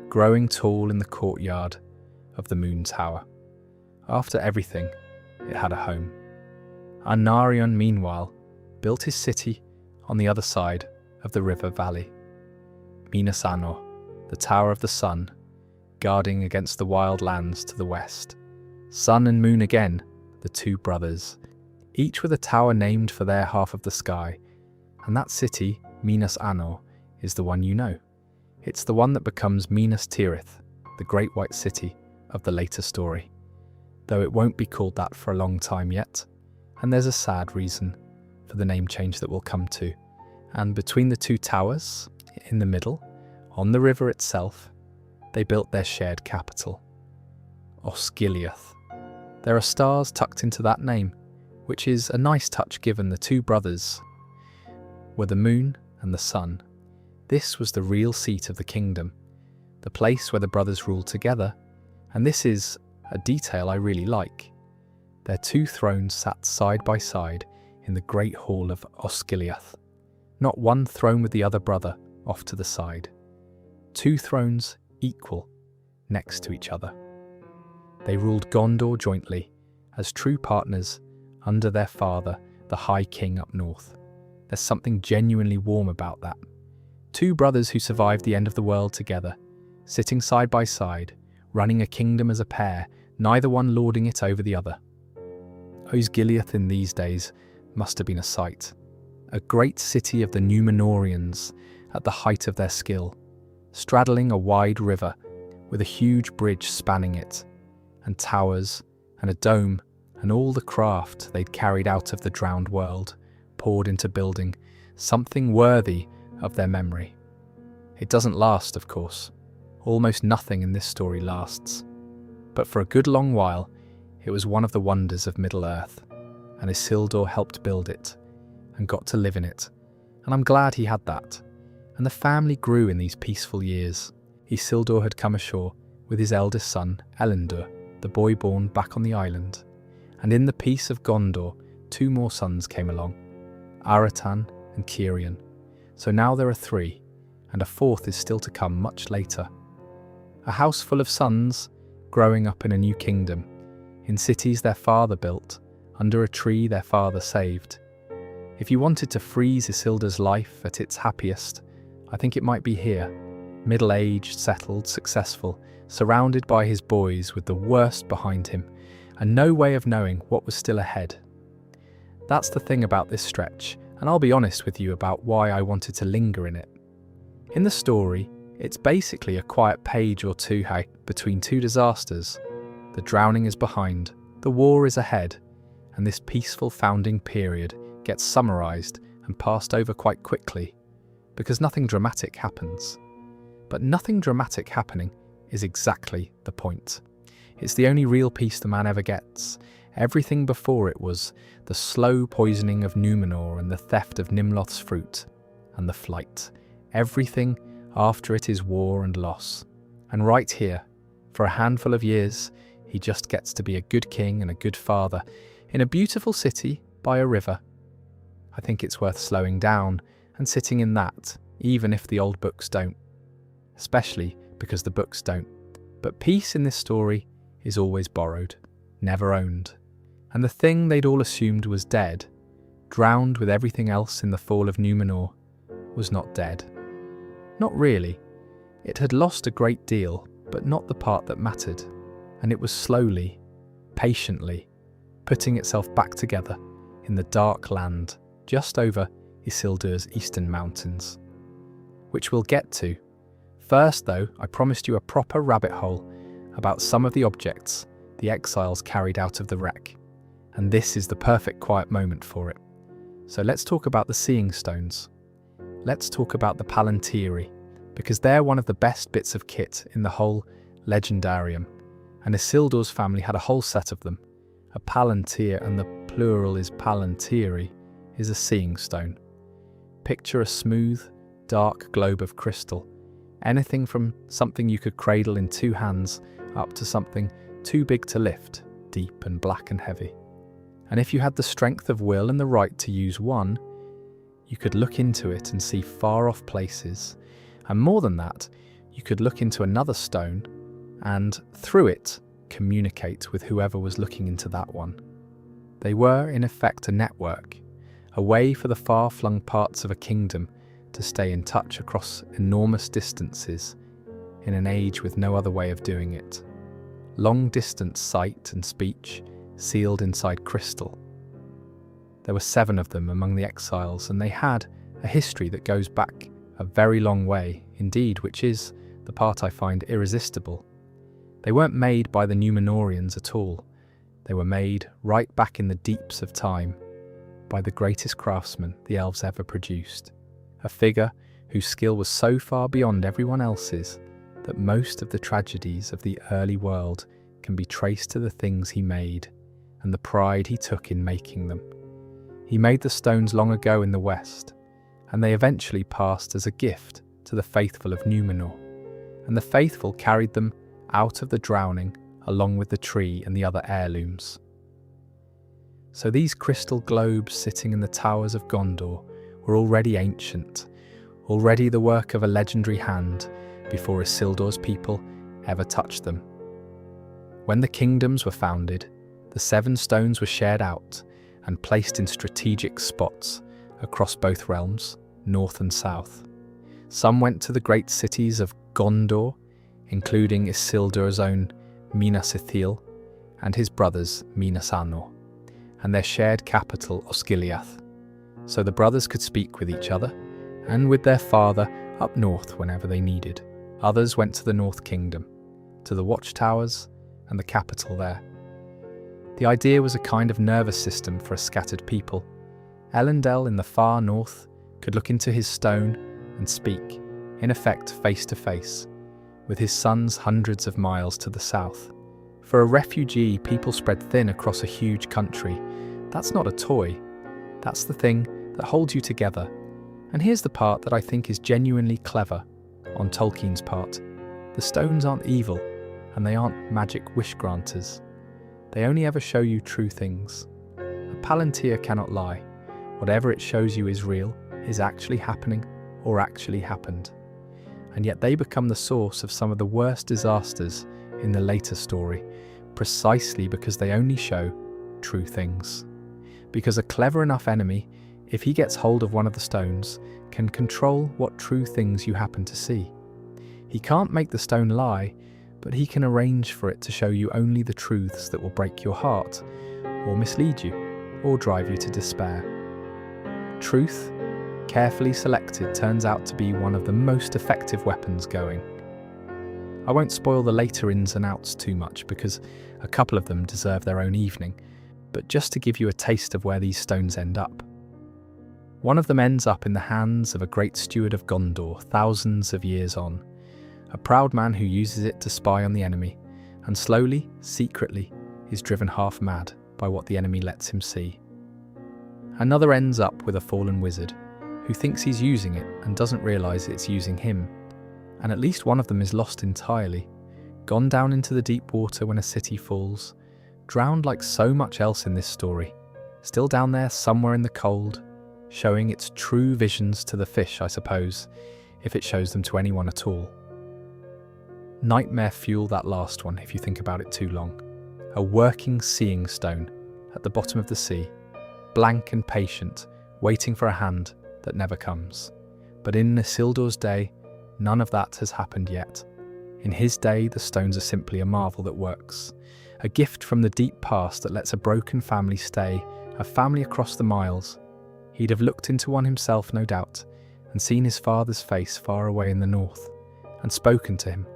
growing tall in the courtyard of the moon tower. After everything, it had a home. Anarion, meanwhile, built his city on the other side of the river valley. Minas Anor, the Tower of the Sun, guarding against the wild lands to the west. Sun and Moon again, the two brothers, each with a tower named for their half of the sky, and that city, Minas Anor, is the one you know. It's the one that becomes Minas Tirith, the great white city of the later story, though it won't be called that for a long time yet, and there's a sad reason for the name change that we'll come to. And between the two towers, in the middle, on the river itself, they built their shared capital, Osgiliath. There are stars tucked into that name, which is a nice touch given the two brothers were the moon and the sun. This was the real seat of the kingdom, the place where the brothers ruled together, and this is a detail I really like. Their two thrones sat side by side in the great hall of Osgiliath, not one throne with the other brother off to the side. Two thrones equal next to each other. They ruled Gondor jointly, as true partners under their father, the High King up north. There's something genuinely warm about that. Two brothers who survived the end of the world together, sitting side by side, running a kingdom as a pair, neither one lording it over the other. Osgiliath in these days must have been a sight. A great city of the Númenóreans at the height of their skill, straddling a wide river with a huge bridge spanning it, and towers and a dome and all the craft they'd carried out of the drowned world poured into building something worthy of their memory. It doesn't last, of course. Almost nothing in this story lasts. But for a good long while, it was one of the wonders of Middle-earth, and Isildur helped build it, and got to live in it. And I'm glad he had that. And the family grew in these peaceful years. Isildur had come ashore with his eldest son, Elendil, the boy born back on the island. And in the peace of Gondor, two more sons came along, Aratan and Cirion. So now there are three, and a fourth is still to come much later. A house full of sons, growing up in a new kingdom, in cities their father built, under a tree their father saved. If you wanted to freeze Isildur's life at its happiest, I think it might be here, middle-aged, settled, successful, surrounded by his boys with the worst behind him, and no way of knowing what was still ahead. That's the thing about this stretch, and I'll be honest with you about why I wanted to linger in it. In the story, it's basically a quiet page or two between two disasters. The drowning is behind, the war is ahead, and this peaceful founding period gets summarised and passed over quite quickly, because nothing dramatic happens. But nothing dramatic happening is exactly the point. It's the only real peace the man ever gets. Everything before it was the slow poisoning of Numenor and the theft of Nimloth's fruit and the flight. Everything after it is war and loss. And right here, for a handful of years, he just gets to be a good king and a good father in a beautiful city by a river. I think it's worth slowing down and sitting in that, even if the old books don't. Especially because the books don't. But peace in this story is always borrowed, never owned. And the thing they'd all assumed was dead, drowned with everything else in the fall of Numenor, was not dead. Not really. It had lost a great deal, but not the part that mattered. And it was slowly, patiently, putting itself back together in the dark land just over Isildur's eastern mountains. Which we'll get to. First, though, I promised you a proper rabbit hole about some of the objects the exiles carried out of the wreck. And this is the perfect quiet moment for it. So let's talk about the seeing stones. Let's talk about the Palantiri, because they're one of the best bits of kit in the whole legendarium, and Isildur's family had a whole set of them. A Palantir, and the plural is Palantiri, is a seeing stone. Picture a smooth, dark globe of crystal, anything from something you could cradle in two hands up to something too big to lift, deep and black and heavy. And if you had the strength of will and the right to use one, you could look into it and see far off places. And more than that, you could look into another stone and, through it, communicate with whoever was looking into that one. They were, in effect, a network, a way for the far-flung parts of a kingdom to stay in touch across enormous distances in an age with no other way of doing it. Long-distance sight and speech sealed inside crystal. There were 7 of them among the exiles, and they had a history that goes back a very long way indeed, which is the part I find irresistible. They weren't made by the Numenorians at all. They were made right back in the deeps of time by the greatest craftsman the elves ever produced, a figure whose skill was so far beyond everyone else's that most of the tragedies of the early world can be traced to the things he made and the pride he took in making them. He made the stones long ago in the West, and they eventually passed as a gift to the faithful of Numenor, and the faithful carried them out of the drowning along with the tree and the other heirlooms. So these crystal globes sitting in the towers of Gondor were already ancient, already the work of a legendary hand before Isildur's people ever touched them. When the kingdoms were founded, the 7 stones were shared out and placed in strategic spots across both realms, north and south. Some went to the great cities of Gondor, including Isildur's own Minas Ithil and his brothers Minas Anor, and their shared capital Osgiliath, so the brothers could speak with each other and with their father up north whenever they needed. Others went to the North Kingdom, to the watchtowers and the capital there. The idea was a kind of nervous system for a scattered people. Elendil in the far north could look into his stone and speak, in effect face to face, with his sons hundreds of miles to the south. For a refugee, people spread thin across a huge country. That's not a toy. That's the thing that holds you together. And here's the part that I think is genuinely clever on Tolkien's part. The stones aren't evil, and they aren't magic wish granters. They only ever show you true things. A Palantir cannot lie. Whatever it shows you is real, is actually happening, or actually happened. And yet they become the source of some of the worst disasters in the later story, precisely because they only show true things. Because a clever enough enemy, if he gets hold of one of the stones, can control what true things you happen to see. He can't make the stone lie, but he can arrange for it to show you only the truths that will break your heart, or mislead you, or drive you to despair. truth, carefully selected, turns out to be one of the most effective weapons going. I won't spoil the later ins and outs too much because a couple of them deserve their own evening, but just to give you a taste of where these stones end up. One of them ends up in the hands of a great steward of Gondor thousands of years on, a proud man who uses it to spy on the enemy, and slowly, secretly, is driven half mad by what the enemy lets him see. Another ends up with a fallen wizard, who thinks he's using it and doesn't realise it's using him, and at least one of them is lost entirely, gone down into the deep water when a city falls, drowned like so much else in this story, still down there somewhere in the cold, showing its true visions to the fish, I suppose, if it shows them to anyone at all. Nightmare fuel, that last one, if you think about it too long. A working seeing stone at the bottom of the sea, blank and patient, waiting for a hand that never comes. But in Isildur's day, none of that has happened yet. In his day, the stones are simply a marvel that works. A gift from the deep past that lets a broken family stay, a family across the miles. He'd have looked into one himself, no doubt, and seen his father's face far away in the north, and spoken to him,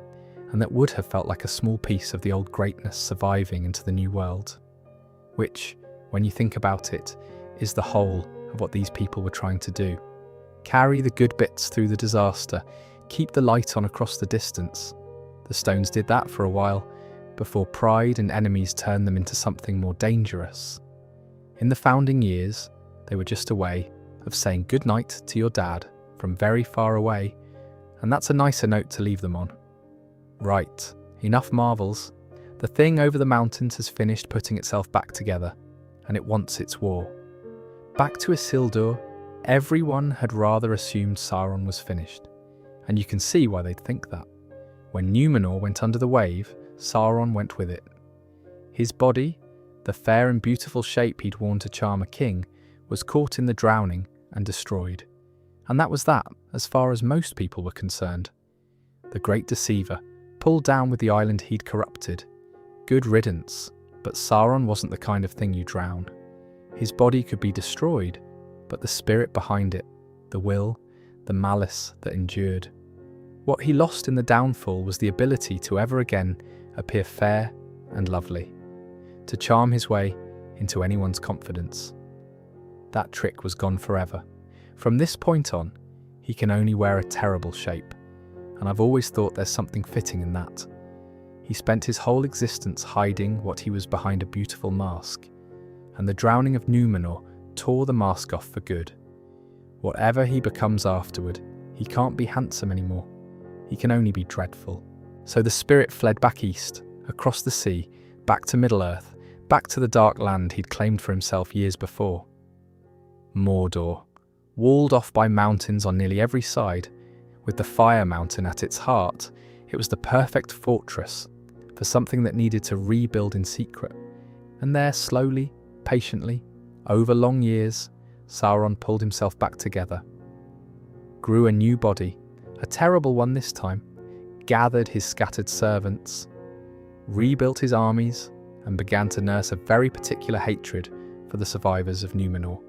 and that would have felt like a small piece of the old greatness surviving into the new world. Which, when you think about it, is the whole of what these people were trying to do. Carry the good bits through the disaster, keep the light on across the distance. The stones did that for a while, before pride and enemies turned them into something more dangerous. In the founding years, they were just a way of saying goodnight to your dad from very far away, and that's a nicer note to leave them on. Right, enough marvels. The thing over the mountains has finished putting itself back together, and it wants its war. Back to Isildur, everyone had rather assumed Sauron was finished, and you can see why they'd think that. When Numenor went under the wave, Sauron went with it. His body, the fair and beautiful shape he'd worn to charm a king, was caught in the drowning and destroyed. And that was that, as far as most people were concerned. The great deceiver, pulled down with the island he'd corrupted. Good riddance, but Sauron wasn't the kind of thing you drown. His body could be destroyed, but the spirit behind it, the will, the malice that endured. What he lost in the downfall was the ability to ever again appear fair and lovely, to charm his way into anyone's confidence. That trick was gone forever. From this point on, he can only wear a terrible shape, and I've always thought there's something fitting in that. He spent his whole existence hiding what he was behind a beautiful mask, and the drowning of Numenor tore the mask off for good. Whatever he becomes afterward, he can't be handsome anymore. He can only be dreadful. So the spirit fled back east, across the sea, back to Middle-earth, back to the dark land he'd claimed for himself years before. Mordor, walled off by mountains on nearly every side, with the Fire Mountain at its heart, it was the perfect fortress for something that needed to rebuild in secret. And there, slowly, patiently, over long years, Sauron pulled himself back together, grew a new body, a terrible one this time, gathered his scattered servants, rebuilt his armies, and began to nurse a very particular hatred for the survivors of Numenor.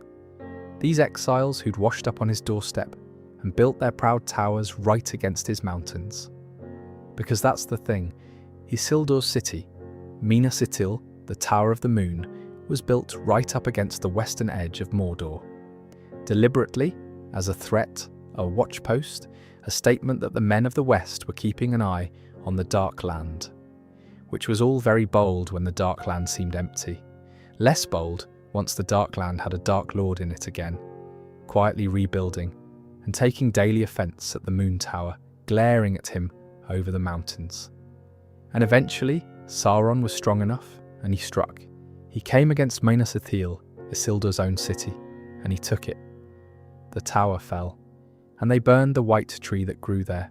These exiles who'd washed up on his doorstep and built their proud towers right against his mountains. Because that's the thing, Isildur's city, Minas Ithil, the Tower of the Moon, was built right up against the western edge of Mordor. Deliberately, as a threat, a watchpost, a statement that the men of the West were keeping an eye on the Dark Land, which was all very bold when the Dark Land seemed empty. Less bold once the Dark Land had a Dark Lord in it again, quietly rebuilding and taking daily offence at the Moon Tower, glaring at him over the mountains. And eventually, Sauron was strong enough, and he struck. He came against Minas Ithil, Isildur's own city, and he took it. The tower fell, and they burned the white tree that grew there.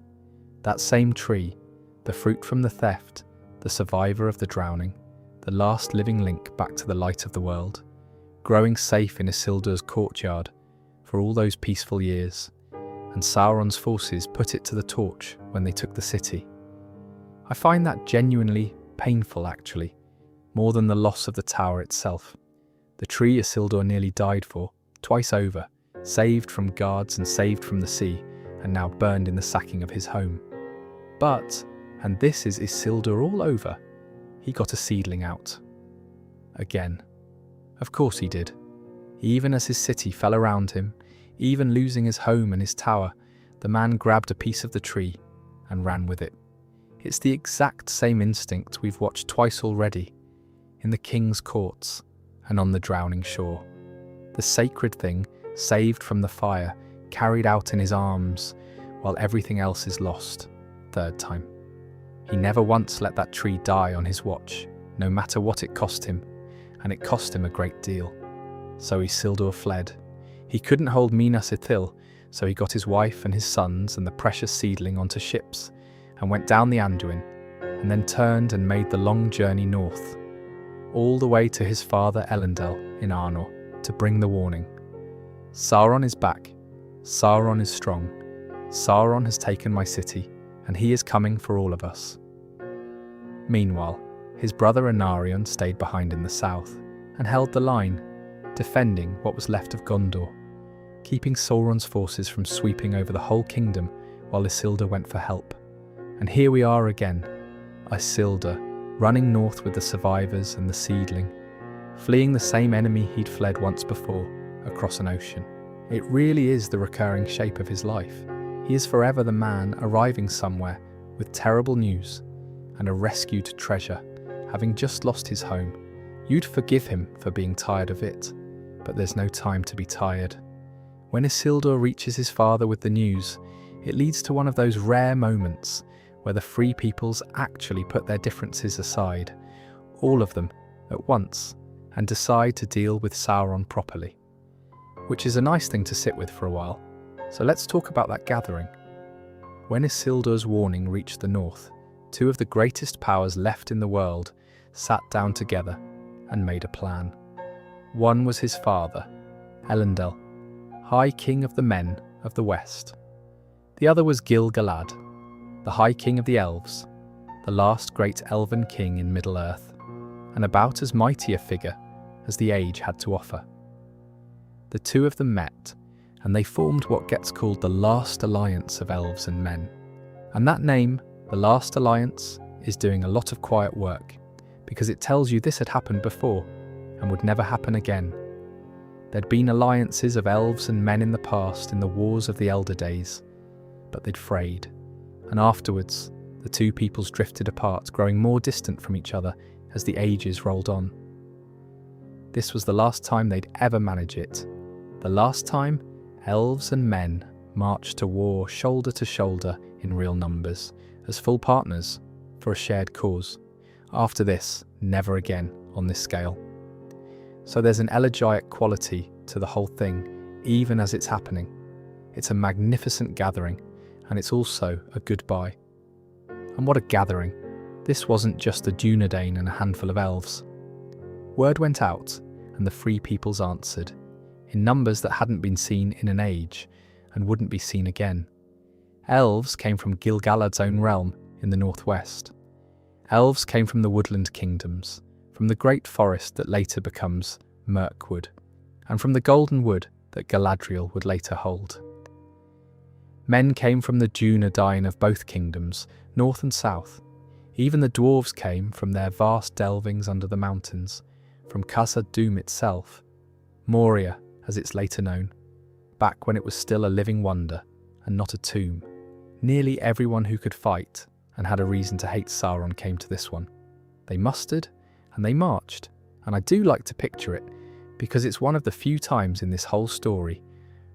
That same tree, the fruit from the theft, the survivor of the drowning, the last living link back to the light of the world, growing safe in Isildur's courtyard for all those peaceful years, and Sauron's forces put it to the torch when they took the city. I find that genuinely painful, actually, more than the loss of the tower itself. The tree Isildur nearly died for, twice over, saved from guards and saved from the sea, and now burned in the sacking of his home. But, and this is Isildur all over, he got a seedling out. Again. Of course he did. Even as his city fell around him, even losing his home and his tower, the man grabbed a piece of the tree and ran with it. It's the exact same instinct we've watched twice already, in the king's courts and on the drowning shore. The sacred thing, saved from the fire, carried out in his arms, while everything else is lost, third time. He never once let that tree die on his watch, no matter what it cost him, and it cost him a great deal. So Isildur fled. He couldn't hold Minas Ithil, so he got his wife and his sons and the precious seedling onto ships, and went down the Anduin, and then turned and made the long journey north, all the way to his father Elendil in Arnor, to bring the warning. Sauron is back. Sauron is strong. Sauron has taken my city, and he is coming for all of us. Meanwhile, his brother Anarion stayed behind in the south, and held the line, defending what was left of Gondor, keeping Sauron's forces from sweeping over the whole kingdom while Isildur went for help. And here we are again, Isildur, running north with the survivors and the seedling, fleeing the same enemy he'd fled once before, across an ocean. It really is the recurring shape of his life. He is forever the man arriving somewhere with terrible news and a rescued treasure, having just lost his home. You'd forgive him for being tired of it, but there's no time to be tired. When Isildur reaches his father with the news, it leads to one of those rare moments where the free peoples actually put their differences aside, all of them at once, and decide to deal with Sauron properly. Which is a nice thing to sit with for a while. So let's talk about that gathering. When Isildur's warning reached the north, two of the greatest powers left in the world sat down together and made a plan. One was his father, Elendil, High King of the Men of the West. The other was Gil-galad, the High King of the Elves, the last great elven king in Middle-earth, and about as mighty a figure as the age had to offer. The two of them met, and they formed what gets called the Last Alliance of Elves and Men. And that name, the Last Alliance, is doing a lot of quiet work, because it tells you this had happened before, and would never happen again. There'd been alliances of elves and men in the past in the wars of the Elder Days, but they'd frayed, and afterwards the two peoples drifted apart, growing more distant from each other as the ages rolled on. This was the last time they'd ever manage it, the last time elves and men marched to war shoulder to shoulder in real numbers, as full partners for a shared cause. After this, never again on this scale. So there's an elegiac quality to the whole thing, even as it's happening. It's a magnificent gathering, and it's also a goodbye. And what a gathering. This wasn't just a Dunedain and a handful of elves. Word went out, and the free peoples answered, in numbers that hadn't been seen in an age, and wouldn't be seen again. Elves came from Gil-galad's own realm in the northwest. Elves came from the woodland kingdoms, from the great forest that later becomes Mirkwood, and from the golden wood that Galadriel would later hold. Men came from the Dunedain of both kingdoms, north and south. Even the dwarves came from their vast delvings under the mountains, from Khazad-dûm itself, Moria as it's later known, back when it was still a living wonder and not a tomb. Nearly everyone who could fight and had a reason to hate Sauron came to this one. They mustered and they marched, and I do like to picture it because it's one of the few times in this whole story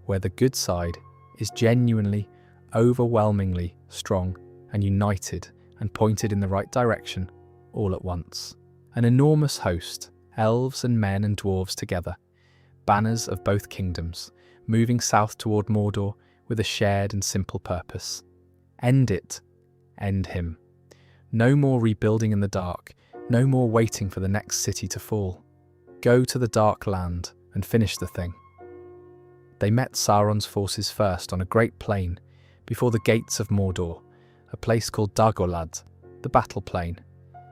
where the good side is genuinely, overwhelmingly strong and united and pointed in the right direction all at once. An enormous host, elves and men and dwarves together, banners of both kingdoms, moving south toward Mordor with a shared and simple purpose. End it. End him. No more rebuilding in the dark, no more waiting for the next city to fall. Go to the Dark Land and finish the thing. They met Sauron's forces first on a great plain before the gates of Mordor, a place called Dagorlad, the battle plain,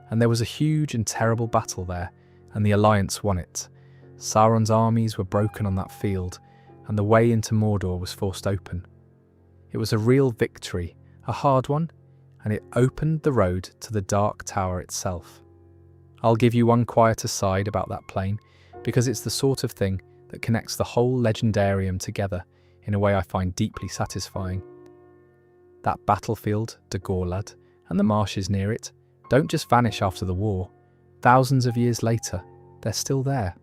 and there was a huge and terrible battle there, and the Alliance won it. Sauron's armies were broken on that field, and the way into Mordor was forced open. It was a real victory, a hard one, and it opened the road to the Dark Tower itself. I'll give you one quiet aside about that plain, because it's the sort of thing that connects the whole legendarium together in a way I find deeply satisfying. That battlefield, Dagorlad, and the marshes near it don't just vanish after the war. Thousands of years later, they're still there,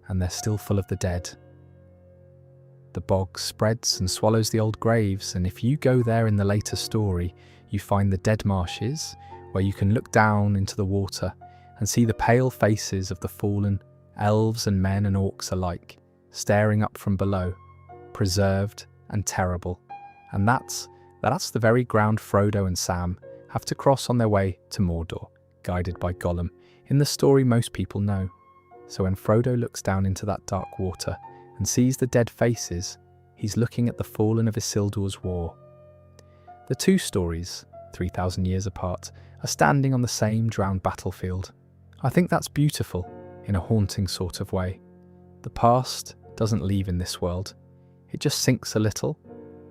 and they're still full of the dead. The bog spreads and swallows the old graves, and if you go there in the later story, you find the dead marshes, where you can look down into the water and see the pale faces of the fallen, elves and men and orcs alike, staring up from below, preserved and terrible. And that's the very ground Frodo and Sam have to cross on their way to Mordor, guided by Gollum, in the story most people know. So when Frodo looks down into that dark water and sees the dead faces, he's looking at the fallen of Isildur's war. The two stories, 3,000 years apart, are standing on the same drowned battlefield. I think that's beautiful, in a haunting sort of way. The past doesn't leave in this world. It just sinks a little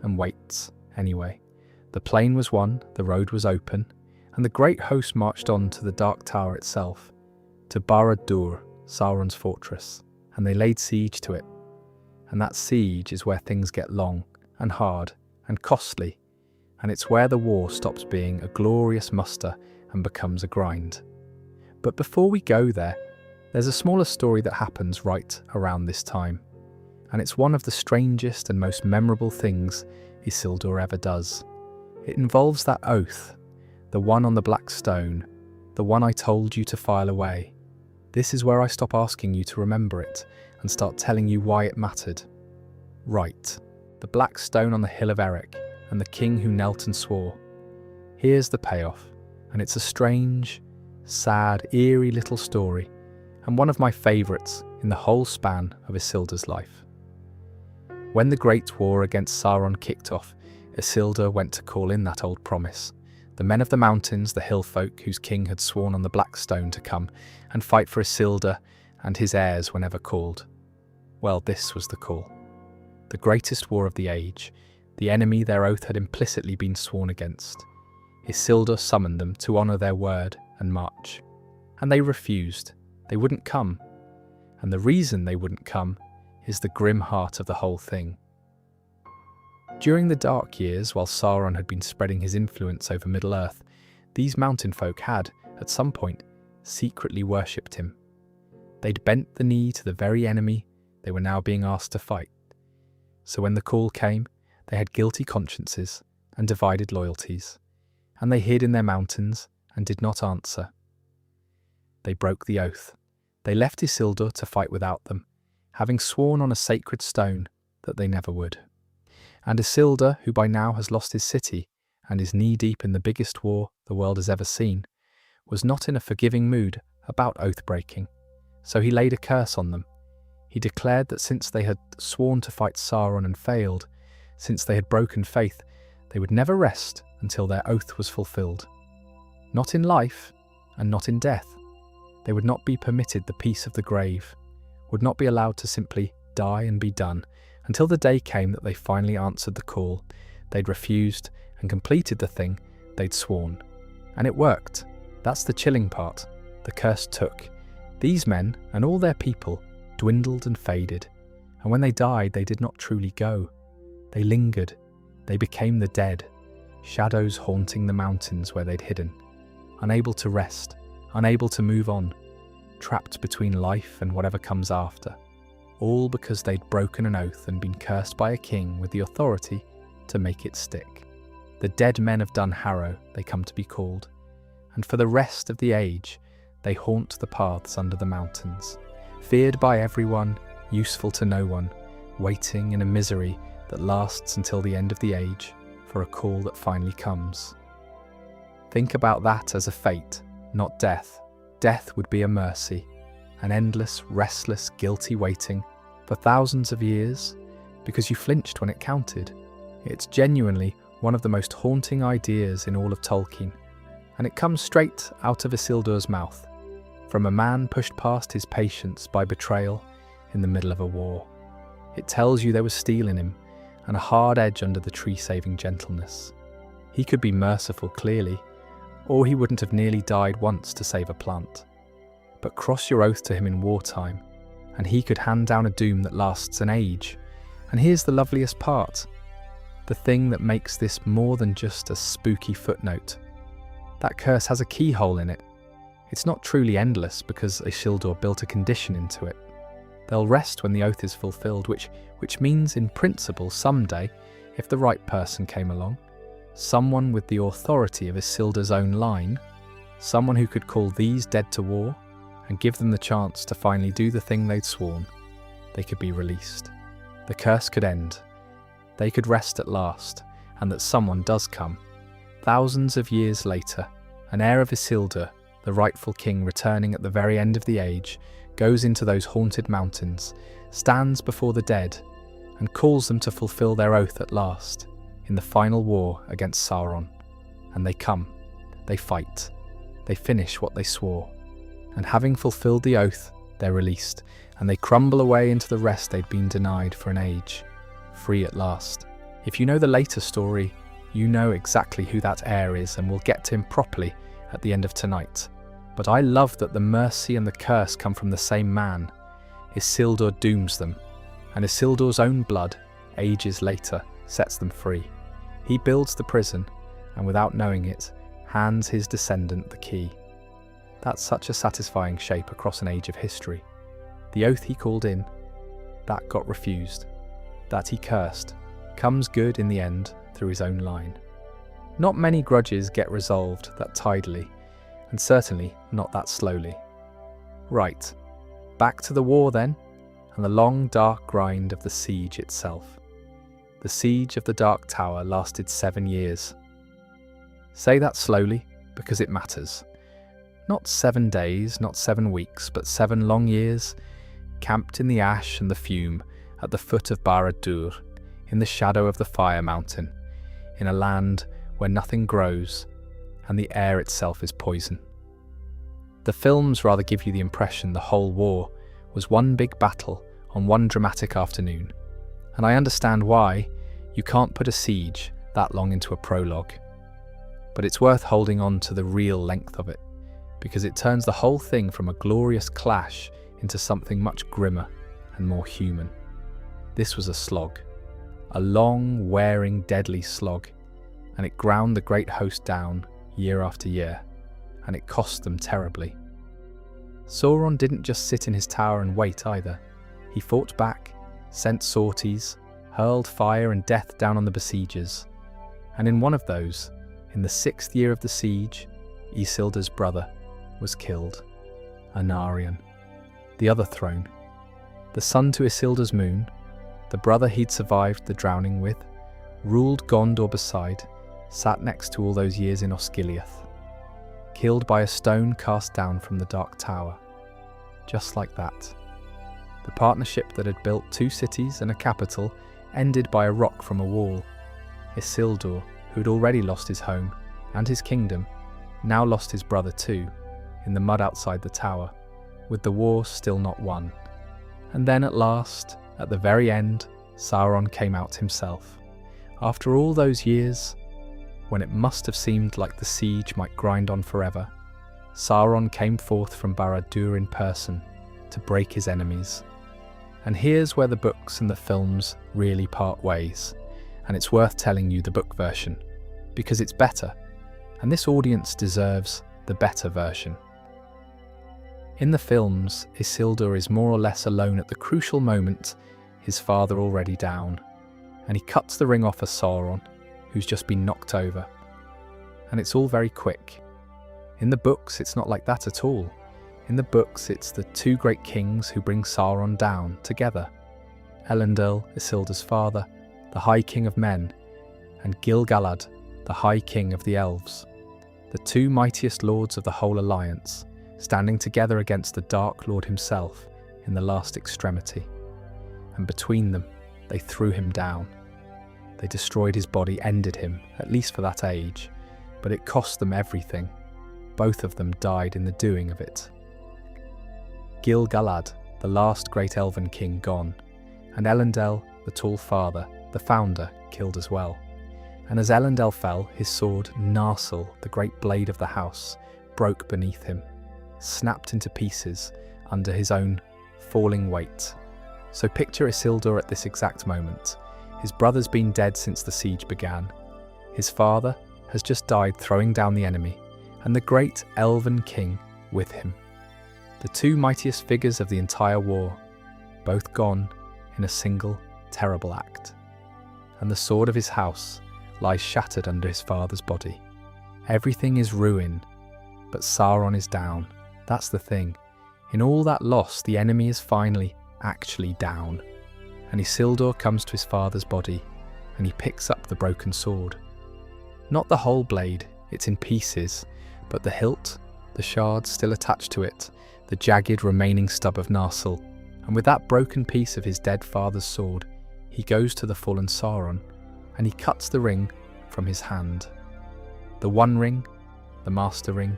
and waits anyway. The plain was won, the road was open, and the great host marched on to the Dark Tower itself, to Barad-dûr, Sauron's fortress, and they laid siege to it. And that siege is where things get long and hard and costly, and it's where the war stops being a glorious muster and becomes a grind. But before we go there, there's a smaller story that happens right around this time, and it's one of the strangest and most memorable things Isildur ever does. It involves that oath, the one on the black stone, the one I told you to file away. This is where I stop asking you to remember it and start telling you why it mattered. Right, the black stone on the hill of Eric and the king who knelt and swore. Here's the payoff, and it's a strange, sad, eerie little story, and one of my favourites in the whole span of Isildur's life. When the Great War against Sauron kicked off, Isildur went to call in that old promise. The men of the mountains, the hill folk whose king had sworn on the black stone to come and fight for Isildur and his heirs whenever called. Well, this was the call. The greatest war of the age, the enemy their oath had implicitly been sworn against. Isildur summoned them to honour their word and march. And they refused. They wouldn't come. And the reason they wouldn't come is the grim heart of the whole thing. During the Dark Years, while Sauron had been spreading his influence over Middle-earth, these mountain folk had, at some point, secretly worshipped him. They'd bent the knee to the very enemy they were now being asked to fight. So when the call came, they had guilty consciences and divided loyalties, and they hid in their mountains and did not answer. They broke the oath. They left Isildur to fight without them, having sworn on a sacred stone that they never would. And Isildur, who by now has lost his city and is knee-deep in the biggest war the world has ever seen, was not in a forgiving mood about oath-breaking, so he laid a curse on them. He declared that since they had sworn to fight Sauron and failed, since they had broken faith, they would never rest until their oath was fulfilled. Not in life, and not in death. They would not be permitted the peace of the grave, would not be allowed to simply die and be done, until the day came that they finally answered the call. They'd refused and completed the thing they'd sworn. And it worked. That's the chilling part. The curse took. These men, and all their people, dwindled and faded. And when they died, they did not truly go. They lingered. They became the dead, shadows haunting the mountains where they'd hidden, unable to rest, unable to move on, trapped between life and whatever comes after. All because they'd broken an oath and been cursed by a king with the authority to make it stick. The dead men of Dun Harrow, they come to be called, and for the rest of the age, they haunt the paths under the mountains, feared by everyone, useful to no one, waiting in a misery that lasts until the end of the age for a call that finally comes. Think about that as a fate, not death. Death would be a mercy, an endless, restless, guilty waiting for thousands of years because you flinched when it counted. It's genuinely one of the most haunting ideas in all of Tolkien, and it comes straight out of Isildur's mouth, from a man pushed past his patience by betrayal in the middle of a war. It tells you there was steel in him, and a hard edge under the tree-saving gentleness. He could be merciful, clearly, or he wouldn't have nearly died once to save a plant. But cross your oath to him in wartime, and he could hand down a doom that lasts an age. And here's the loveliest part, the thing that makes this more than just a spooky footnote. That curse has a keyhole in it. It's not truly endless because Isildur built a condition into it. They'll rest when the oath is fulfilled, which means in principle someday, if the right person came along, someone with the authority of Isildur's own line, someone who could call these dead to war and give them the chance to finally do the thing they'd sworn, they could be released. The curse could end. They could rest at last, and that someone does come. Thousands of years later, an heir of Isildur, the rightful king returning at the very end of the age, goes into those haunted mountains, stands before the dead, and calls them to fulfill their oath at last, in the final war against Sauron. And they come, they fight, they finish what they swore, and having fulfilled the oath, they're released, and they crumble away into the rest they'd been denied for an age, free at last. If you know the later story, you know exactly who that heir is, and we'll get to him properly at the end of tonight. But I love that the mercy and the curse come from the same man. Isildur dooms them, and Isildur's own blood, ages later, sets them free. He builds the prison, and without knowing it, hands his descendant the key. That's such a satisfying shape across an age of history. The oath he called in, that got refused. That he cursed, comes good in the end through his own line. Not many grudges get resolved that tidily, and certainly not that slowly. Right, back to the war then, and the long dark grind of the siege itself. The siege of the Dark Tower lasted 7 years. Say that slowly, because it matters. Not 7 days, not 7 weeks, but 7 long years, camped in the ash and the fume at the foot of Barad-dûr, in the shadow of the Fire Mountain, in a land where nothing grows and the air itself is poison. The films rather give you the impression the whole war was one big battle on one dramatic afternoon, and I understand why you can't put a siege that long into a prologue. But it's worth holding on to the real length of it, because it turns the whole thing from a glorious clash into something much grimmer and more human. This was a slog, a long, wearing, deadly slog, and it ground the great host down year after year, and it cost them terribly. Sauron didn't just sit in his tower and wait either. He fought back, sent sorties, hurled fire and death down on the besiegers. And in one of those, in the 6th year of the siege, Isildur's brother was killed, Anarion, the other throne, the son to Isildur's moon, the brother he'd survived the drowning with, ruled Gondor beside, sat next to all those years in Osgiliath, killed by a stone cast down from the Dark Tower. Just like that. The partnership that had built 2 cities and a capital ended by a rock from a wall. Isildur, who'd already lost his home and his kingdom, now lost his brother too, in the mud outside the tower, with the war still not won. And then at last, at the very end, Sauron came out himself. After all those years, when it must have seemed like the siege might grind on forever, Sauron came forth from Barad-dûr in person to break his enemies. And here's where the books and the films really part ways, and it's worth telling you the book version, because it's better, and this audience deserves the better version. In the films, Isildur is more or less alone at the crucial moment, his father already down, and he cuts the ring off of Sauron, who's just been knocked over. And it's all very quick. In the books, it's not like that at all. In the books, it's the 2 great kings who bring Sauron down together. Elendil, Isildur's father, the High King of Men, and Gil-galad, the High King of the Elves, the 2 mightiest lords of the whole alliance, standing together against the Dark Lord himself in the last extremity. And between them, they threw him down. They destroyed his body, ended him, at least for that age, but it cost them everything. Both of them died in the doing of it. Gil-galad, the last great elven king, gone, and Elendil, the tall father, the founder, killed as well. And as Elendil fell, his sword, Narsil, the great blade of the house, broke beneath him, snapped into pieces under his own falling weight. So picture Isildur at this exact moment. His brother's been dead since the siege began. His father has just died throwing down the enemy, and the great elven king with him. The two mightiest figures of the entire war, both gone in a single terrible act. And the sword of his house lies shattered under his father's body. Everything is ruin, but Sauron is down. That's the thing. In all that loss, the enemy is finally actually down. And Isildur comes to his father's body, and he picks up the broken sword. Not the whole blade, it's in pieces, but the hilt, the shards still attached to it, the jagged remaining stub of Narsil. And with that broken piece of his dead father's sword, he goes to the fallen Sauron, and he cuts the ring from his hand. The One Ring, the Master Ring,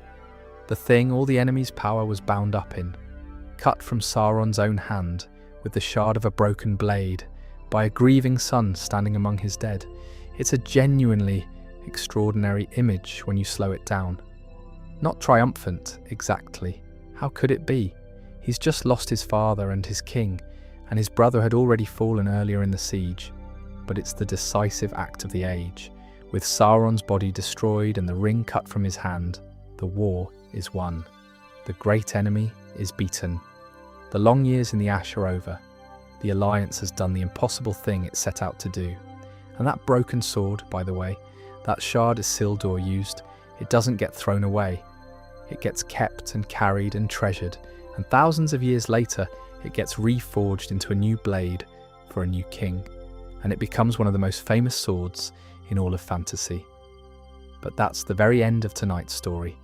the thing all the enemy's power was bound up in, cut from Sauron's own hand with the shard of a broken blade by a grieving son standing among his dead. It's a genuinely extraordinary image when you slow it down. Not triumphant, exactly. How could it be? He's just lost his father and his king, and his brother had already fallen earlier in the siege. But it's the decisive act of the age. With Sauron's body destroyed and the ring cut from his hand, the war is won. The great enemy is beaten. The long years in the Ash are over. The Alliance has done the impossible thing it set out to do. And that broken sword, by the way, that shard Isildur used, it doesn't get thrown away. It gets kept and carried and treasured, and thousands of years later, it gets reforged into a new blade for a new king, and it becomes one of the most famous swords in all of fantasy. But that's the very end of tonight's story.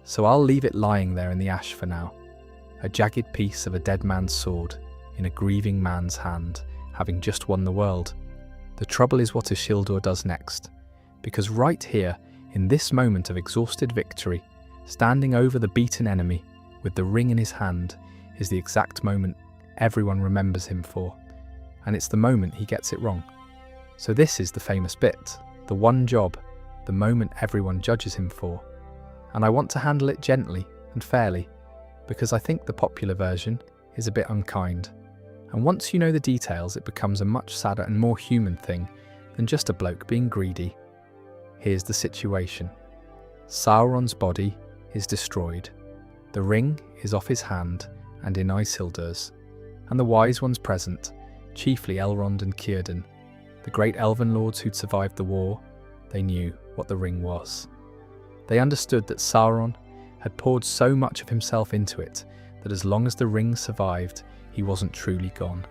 So I'll leave it lying there in the ash for now. A jagged piece of a dead man's sword in a grieving man's hand, having just won the world. The trouble is what Isildur does next, because right here, in this moment of exhausted victory, standing over the beaten enemy with the ring in his hand, is the exact moment everyone remembers him for. And it's the moment he gets it wrong. So this is the famous bit, the one job, the moment everyone judges him for. And I want to handle it gently and fairly, because I think the popular version is a bit unkind. And once you know the details, it becomes a much sadder and more human thing than just a bloke being greedy. Here's the situation. Sauron's body is destroyed. The ring is off his hand and in Isildur's. And the wise ones present, chiefly Elrond and Círdan, the great elven lords who'd survived the war, they knew what the ring was. They understood that Sauron had poured so much of himself into it that as long as the ring survived, he wasn't truly gone.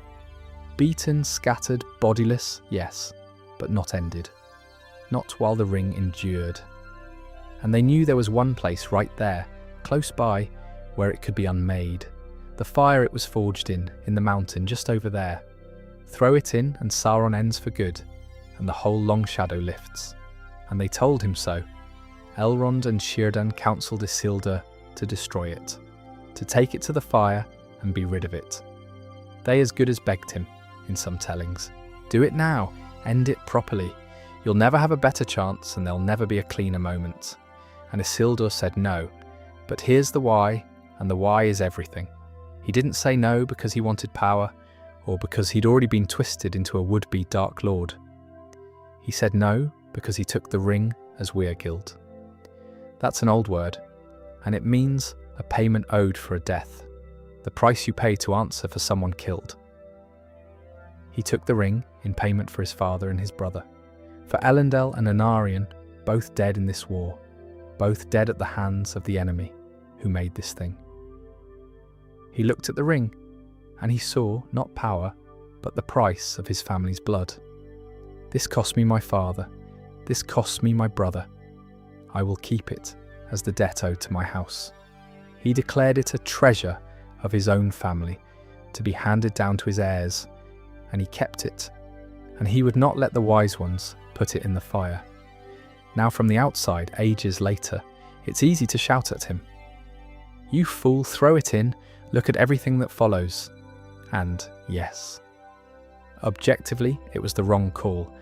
Beaten, scattered, bodiless, yes, but not ended. Not while the ring endured. And they knew there was one place right there, close by, where it could be unmade. The fire it was forged in the mountain just over there. Throw it in and Sauron ends for good, and the whole Long Shadow lifts. And they told him so. Elrond and Círdan counselled Isildur to destroy it, to take it to the fire and be rid of it. They as good as begged him, in some tellings. Do it now, end it properly. You'll never have a better chance and there'll never be a cleaner moment. And Isildur said no, but here's the why, and the why is everything. He didn't say no because he wanted power, or because he'd already been twisted into a would-be Dark Lord. He said no because he took the ring as Weirgild. That's an old word, and it means a payment owed for a death, the price you pay to answer for someone killed. He took the ring in payment for his father and his brother, for Elendil and Anarion, both dead in this war, both dead at the hands of the enemy who made this thing. He looked at the ring, and he saw not power, but the price of his family's blood. This cost me my father, this cost me my brother. I will keep it as the debt owed to my house. He declared it a treasure of his own family, to be handed down to his heirs, and he kept it, and he would not let the wise ones put it in the fire. Now from the outside, ages later, it's easy to shout at him. You fool, throw it in, look at everything that follows. And yes, Objectively, it was the wrong call,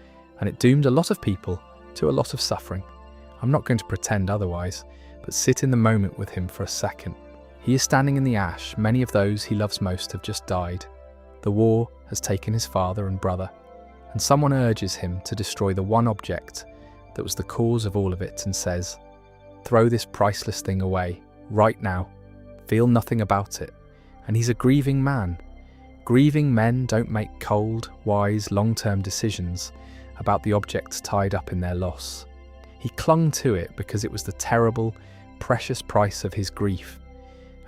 and it doomed a lot of people to a lot of suffering. I'm not going to pretend otherwise, but sit in the moment with him for a second. He is standing in the ash. Many of those he loves most have just died. The war has taken his father and brother, and someone urges him to destroy the one object that was the cause of all of it and says, "Throw this priceless thing away, right now. Feel nothing about it." And he's a grieving man. Grieving men don't make cold, wise, long-term decisions about the object tied up in their loss. He clung to it because it was the terrible, precious price of his grief,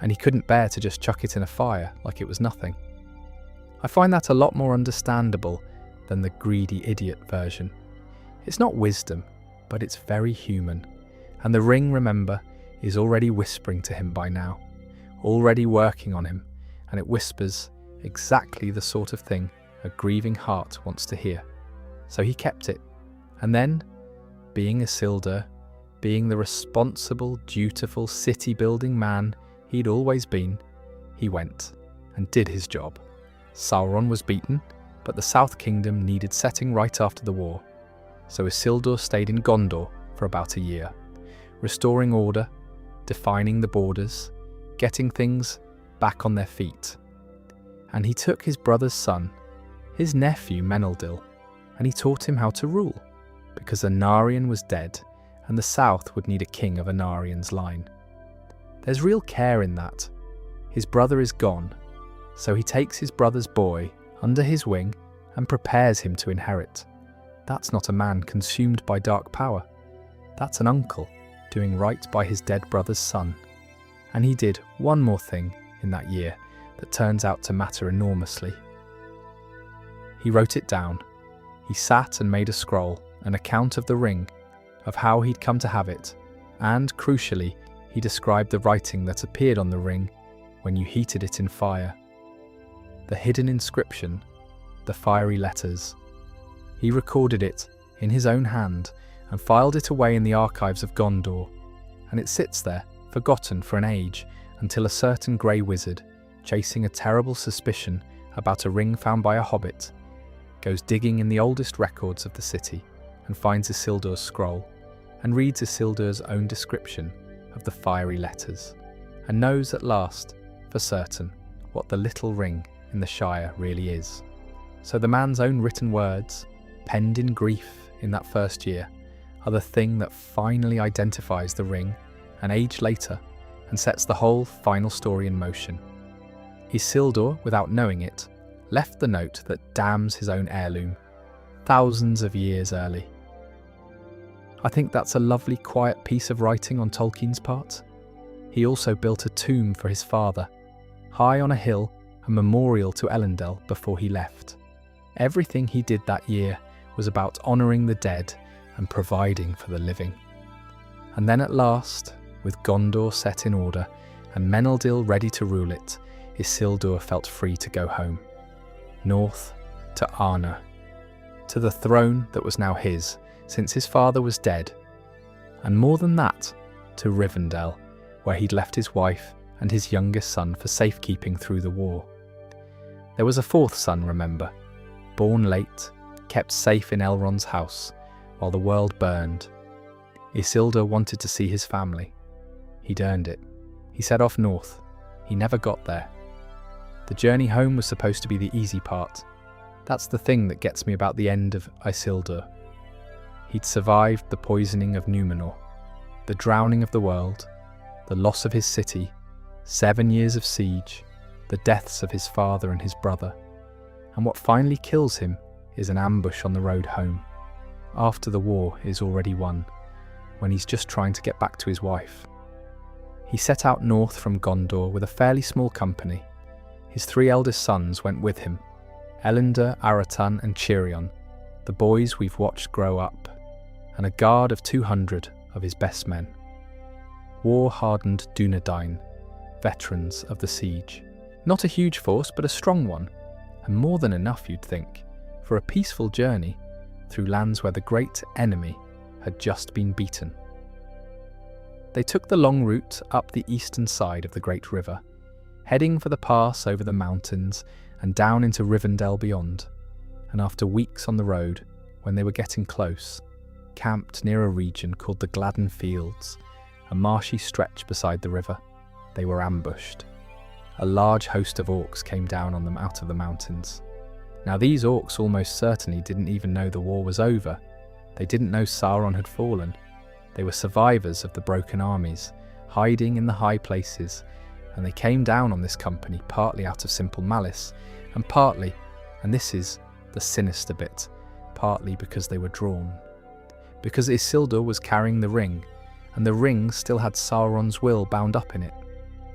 and he couldn't bear to just chuck it in a fire like it was nothing. I find that a lot more understandable than the greedy idiot version. It's not wisdom, but it's very human, and the ring, remember, is already whispering to him by now, already working on him, and it whispers exactly the sort of thing a grieving heart wants to hear. So he kept it, and then, being Isildur, being the responsible, dutiful, city-building man he'd always been, he went and did his job. Sauron was beaten, but the South Kingdom needed setting right after the war, so Isildur stayed in Gondor for about a year, restoring order, defining the borders, getting things back on their feet. And he took his brother's son, his nephew Meneldyl, and he taught him how to rule, because Anarion was dead, and the South would need a king of Anarion's line. There's real care in that. His brother is gone, so he takes his brother's boy under his wing and prepares him to inherit. That's not a man consumed by dark power. That's an uncle doing right by his dead brother's son. And he did one more thing in that year that turns out to matter enormously. He wrote it down. He sat and made a scroll, an account of the ring, of how he'd come to have it, and, crucially, he described the writing that appeared on the ring when you heated it in fire. The hidden inscription, the fiery letters. He recorded it in his own hand and filed it away in the archives of Gondor, and it sits there, forgotten for an age, until a certain grey wizard, chasing a terrible suspicion about a ring found by a hobbit, goes digging in the oldest records of the city and finds Isildur's scroll, and reads Isildur's own description of the fiery letters, and knows at last, for certain, what the little ring in the Shire really is. So the man's own written words, penned in grief in that first year, are the thing that finally identifies the ring an age later and sets the whole final story in motion. Isildur, without knowing it, left the note that damns his own heirloom, thousands of years early. I think that's a lovely, quiet piece of writing on Tolkien's part. He also built a tomb for his father, high on a hill, a memorial to Elendil before he left. Everything he did that year was about honouring the dead and providing for the living. And then at last, with Gondor set in order and Meneldyl ready to rule it, Isildur felt free to go home. North to Arnor, to the throne that was now his, since his father was dead, and more than that, to Rivendell, where he'd left his wife and his youngest son for safekeeping through the war. There was a fourth son, remember, born late, kept safe in Elrond's house, while the world burned. Isildur wanted to see his family. He'd earned it. He set off north. He never got there. The journey home was supposed to be the easy part. That's the thing that gets me about the end of Isildur. He'd survived the poisoning of Númenor, the drowning of the world, the loss of his city, 7 years of siege, the deaths of his father and his brother. And what finally kills him is an ambush on the road home, after the war is already won, when he's just trying to get back to his wife. He set out north from Gondor with a fairly small company. His 3 eldest sons went with him, Elendil, Aratan and Chirion, the boys we've watched grow up, and a guard of 200 of his best men. War-hardened Dunedain, veterans of the siege. Not a huge force, but a strong one, and more than enough, you'd think, for a peaceful journey through lands where the great enemy had just been beaten. They took the long route up the eastern side of the great river, heading for the pass over the mountains and down into Rivendell beyond. and after weeks on the road, when they were getting close, camped near a region called the Gladden Fields, a marshy stretch beside the river, they were ambushed. A large host of orcs came down on them out of the mountains. Now these orcs almost certainly didn't even know the war was over. They didn't know Sauron had fallen. They were survivors of the broken armies, hiding in the high places, and they came down on this company partly out of simple malice, and partly, and this is the sinister bit, partly because they were drawn. Because Isildur was carrying the ring, and the ring still had Sauron's will bound up in it,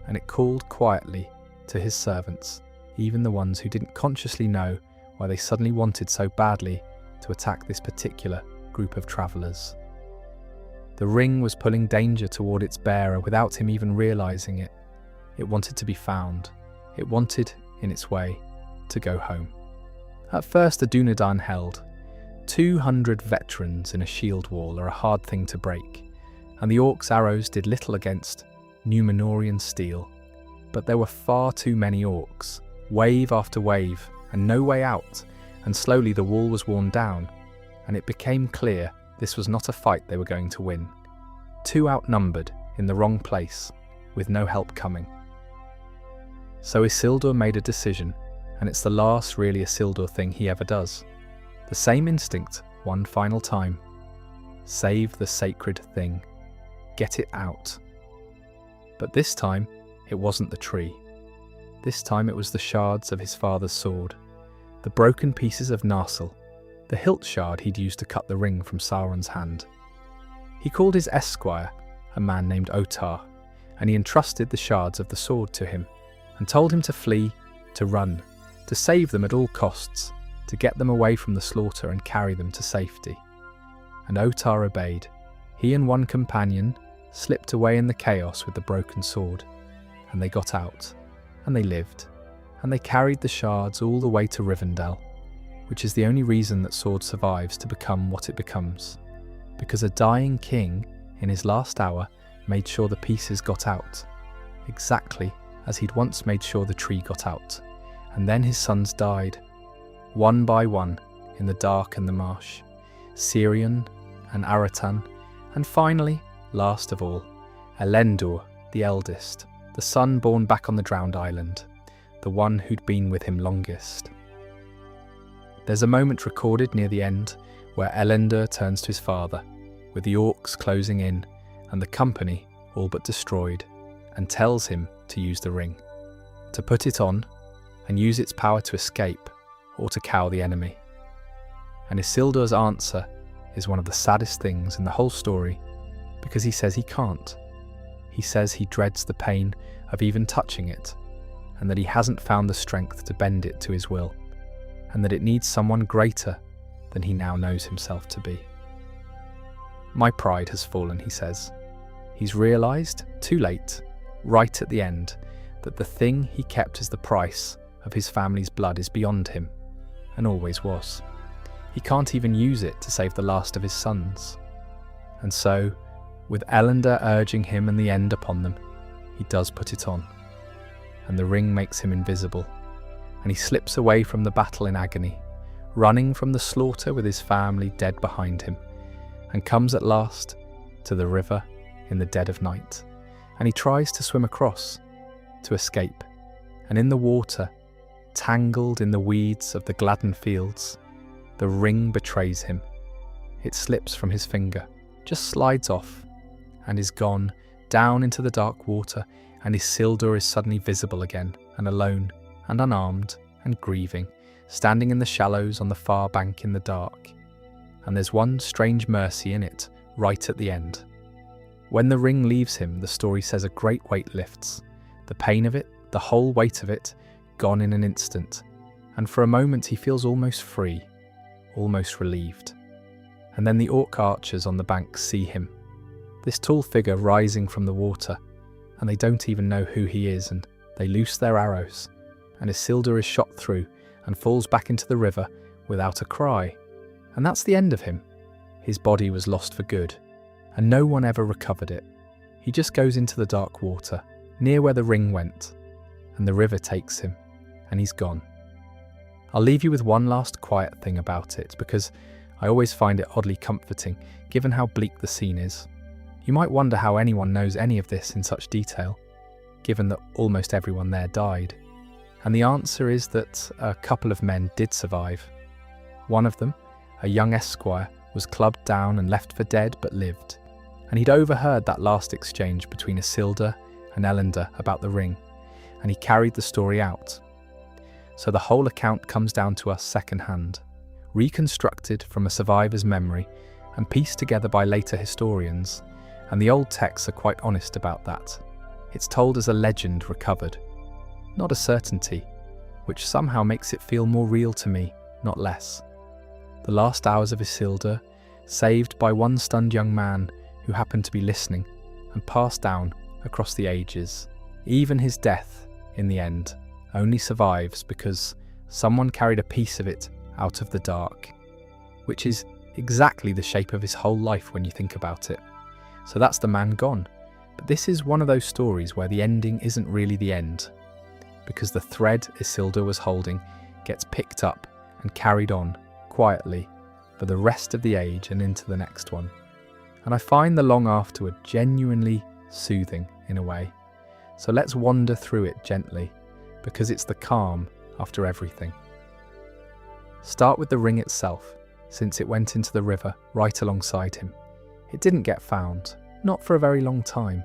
and it called quietly to his servants, even the ones who didn't consciously know why they suddenly wanted so badly to attack this particular group of travellers. The ring was pulling danger toward its bearer without him even realising it. It wanted to be found. It wanted, in its way, to go home. At first the Dunedain held. 200 veterans in a shield wall are a hard thing to break, and the orcs' arrows did little against Númenórean steel. But there were far too many orcs, wave after wave, and no way out, and slowly the wall was worn down, and it became clear this was not a fight they were going to win. Too outnumbered, in the wrong place, with no help coming. So Isildur made a decision, and it's the last really Isildur thing he ever does. The same instinct, one final time. Save the sacred thing. Get it out. But this time, it wasn't the tree. This time it was the shards of his father's sword, the broken pieces of Narsil, the hilt shard he'd used to cut the ring from Sauron's hand. He called his esquire, a man named Otar, and he entrusted the shards of the sword to him, and told him to flee, to run, to save them at all costs, to get them away from the slaughter and carry them to safety. And Otar obeyed. He and one companion slipped away in the chaos with the broken sword, and they got out, and they lived, and they carried the shards all the way to Rivendell, which is the only reason that sword survives to become what it becomes, because a dying king, in his last hour, made sure the pieces got out, exactly as he'd once made sure the tree got out, and then his sons died, one by one, in the dark and the marsh, Cirion and Aratan, and finally, last of all, Elendor, the eldest, the son born back on the drowned island, the one who'd been with him longest. There's a moment recorded near the end where Elendor turns to his father, with the orcs closing in and the company all but destroyed, and tells him to use the ring, to put it on and use its power to escape or to cow the enemy. And Isildur's answer is one of the saddest things in the whole story, because he says he can't. He says he dreads the pain of even touching it, and that he hasn't found the strength to bend it to his will, and that it needs someone greater than he now knows himself to be. My pride has fallen, he says. He's realised, too late, right at the end, that the thing he kept as the price of his family's blood is beyond him, and always was. He can't even use it to save the last of his sons. And so, with Elendor urging him and the end upon them, he does put it on, and the ring makes him invisible, and he slips away from the battle in agony, running from the slaughter with his family dead behind him, and comes at last to the river in the dead of night, and he tries to swim across, to escape, and in the water, tangled in the weeds of the Gladden Fields, the ring betrays him. It slips from his finger, just slides off, and is gone down into the dark water, and Isildur is suddenly visible again, and alone, and unarmed, and grieving, standing in the shallows on the far bank in the dark. And there's one strange mercy in it, right at the end. When the ring leaves him, the story says a great weight lifts. The pain of it, the whole weight of it, gone in an instant, and for a moment he feels almost free, almost relieved. And then the orc archers on the bank see him, this tall figure rising from the water, and they don't even know who he is, and they loose their arrows, and Isildur is shot through and falls back into the river without a cry. And that's the end of him. His body was lost for good, and no one ever recovered it. He just goes into the dark water, near where the ring went, and the river takes him, and he's gone. I'll leave you with one last quiet thing about it, because I always find it oddly comforting, given how bleak the scene is. You might wonder how anyone knows any of this in such detail, given that almost everyone there died. And the answer is that a couple of men did survive. One of them, a young esquire, was clubbed down and left for dead but lived, and he'd overheard that last exchange between Isildur and Elendor about the ring, and he carried the story out. So the whole account comes down to us second-hand, reconstructed from a survivor's memory and pieced together by later historians, and the old texts are quite honest about that. It's told as a legend recovered, not a certainty, which somehow makes it feel more real to me, not less. The last hours of Isildur, saved by one stunned young man who happened to be listening, and passed down across the ages. Even his death, in the end, only survives because someone carried a piece of it out of the dark, which is exactly the shape of his whole life when you think about it. So that's the man gone. But this is one of those stories where the ending isn't really the end, because the thread Isildur was holding gets picked up and carried on quietly for the rest of the age and into the next one. And I find the long afterward genuinely soothing in a way. So let's wander through it gently, because it's the calm after everything. Start with the ring itself, since it went into the river right alongside him. It didn't get found, not for a very long time.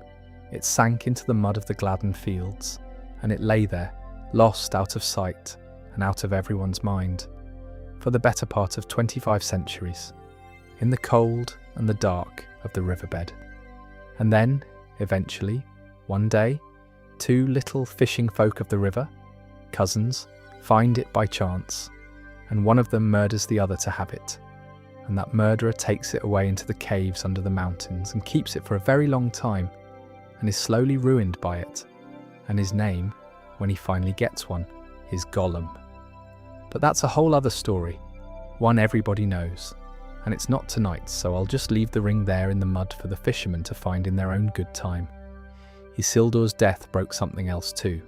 It sank into the mud of the Gladden fields, and it lay there, lost out of sight and out of everyone's mind, for the better part of 25 centuries, in the cold and the dark of the riverbed. And then, eventually, one day, two little fishing folk of the river, cousins, find it by chance, and one of them murders the other to have it. And that murderer takes it away into the caves under the mountains and keeps it for a very long time, and is slowly ruined by it. And his name, when he finally gets one, is Gollum. But that's a whole other story, one everybody knows, and it's not tonight, so I'll just leave the ring there in the mud for the fishermen to find in their own good time. Isildur's death broke something else too.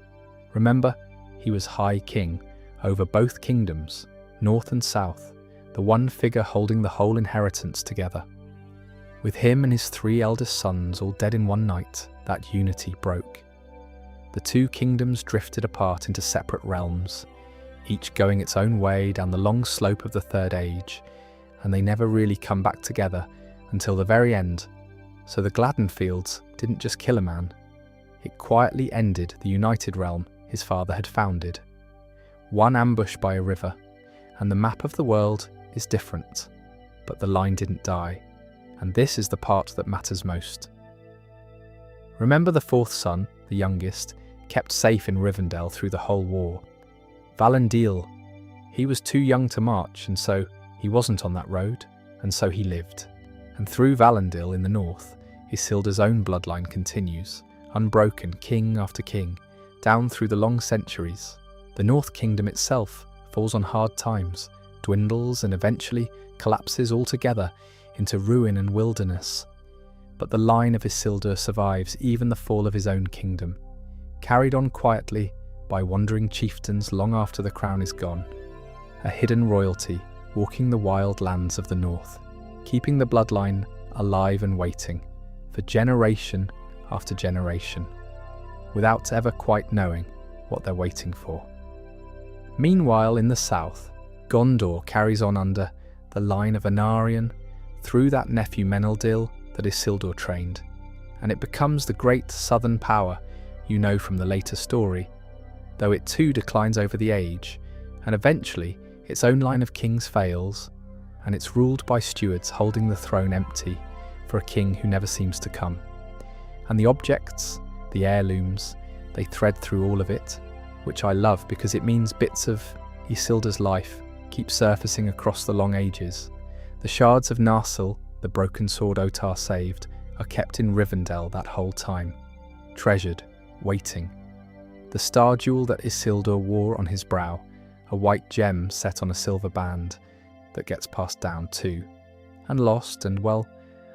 Remember, he was High King over both kingdoms, north and south, the one figure holding the whole inheritance together. With him and his 3 eldest sons all dead in one night, that unity broke. The 2 kingdoms drifted apart into separate realms, each going its own way down the long slope of the Third Age, and they never really come back together until the very end. So the Gladden Fields didn't just kill a man, it quietly ended the united realm his father had founded. One ambush by a river, and the map of the world is different, but the line didn't die, and this is the part that matters most. Remember the 4th son, the youngest, kept safe in Rivendell through the whole war. Valandil, he was too young to march, and so he wasn't on that road, and so he lived. And through Valandil in the north, Isildur's own bloodline continues, unbroken king after king, down through the long centuries. The North Kingdom itself falls on hard times, dwindles and eventually collapses altogether into ruin and wilderness. But the line of Isildur survives even the fall of his own kingdom, carried on quietly by wandering chieftains long after the crown is gone. A hidden royalty walking the wild lands of the north, keeping the bloodline alive and waiting for generation after generation, without ever quite knowing what they're waiting for. Meanwhile, in the south, Gondor carries on under the line of Anarion, through that nephew Meneldyl that Isildur trained, and it becomes the great southern power you know from the later story, though it too declines over the age, and eventually its own line of kings fails, and it's ruled by stewards holding the throne empty for a king who never seems to come. And the objects, the heirlooms, they thread through all of it, which I love because it means bits of Isildur's life keep surfacing across the long ages. The shards of Narsil, the broken sword Otar saved, are kept in Rivendell that whole time, treasured, waiting. The star jewel that Isildur wore on his brow, a white gem set on a silver band that gets passed down too, and lost, and well,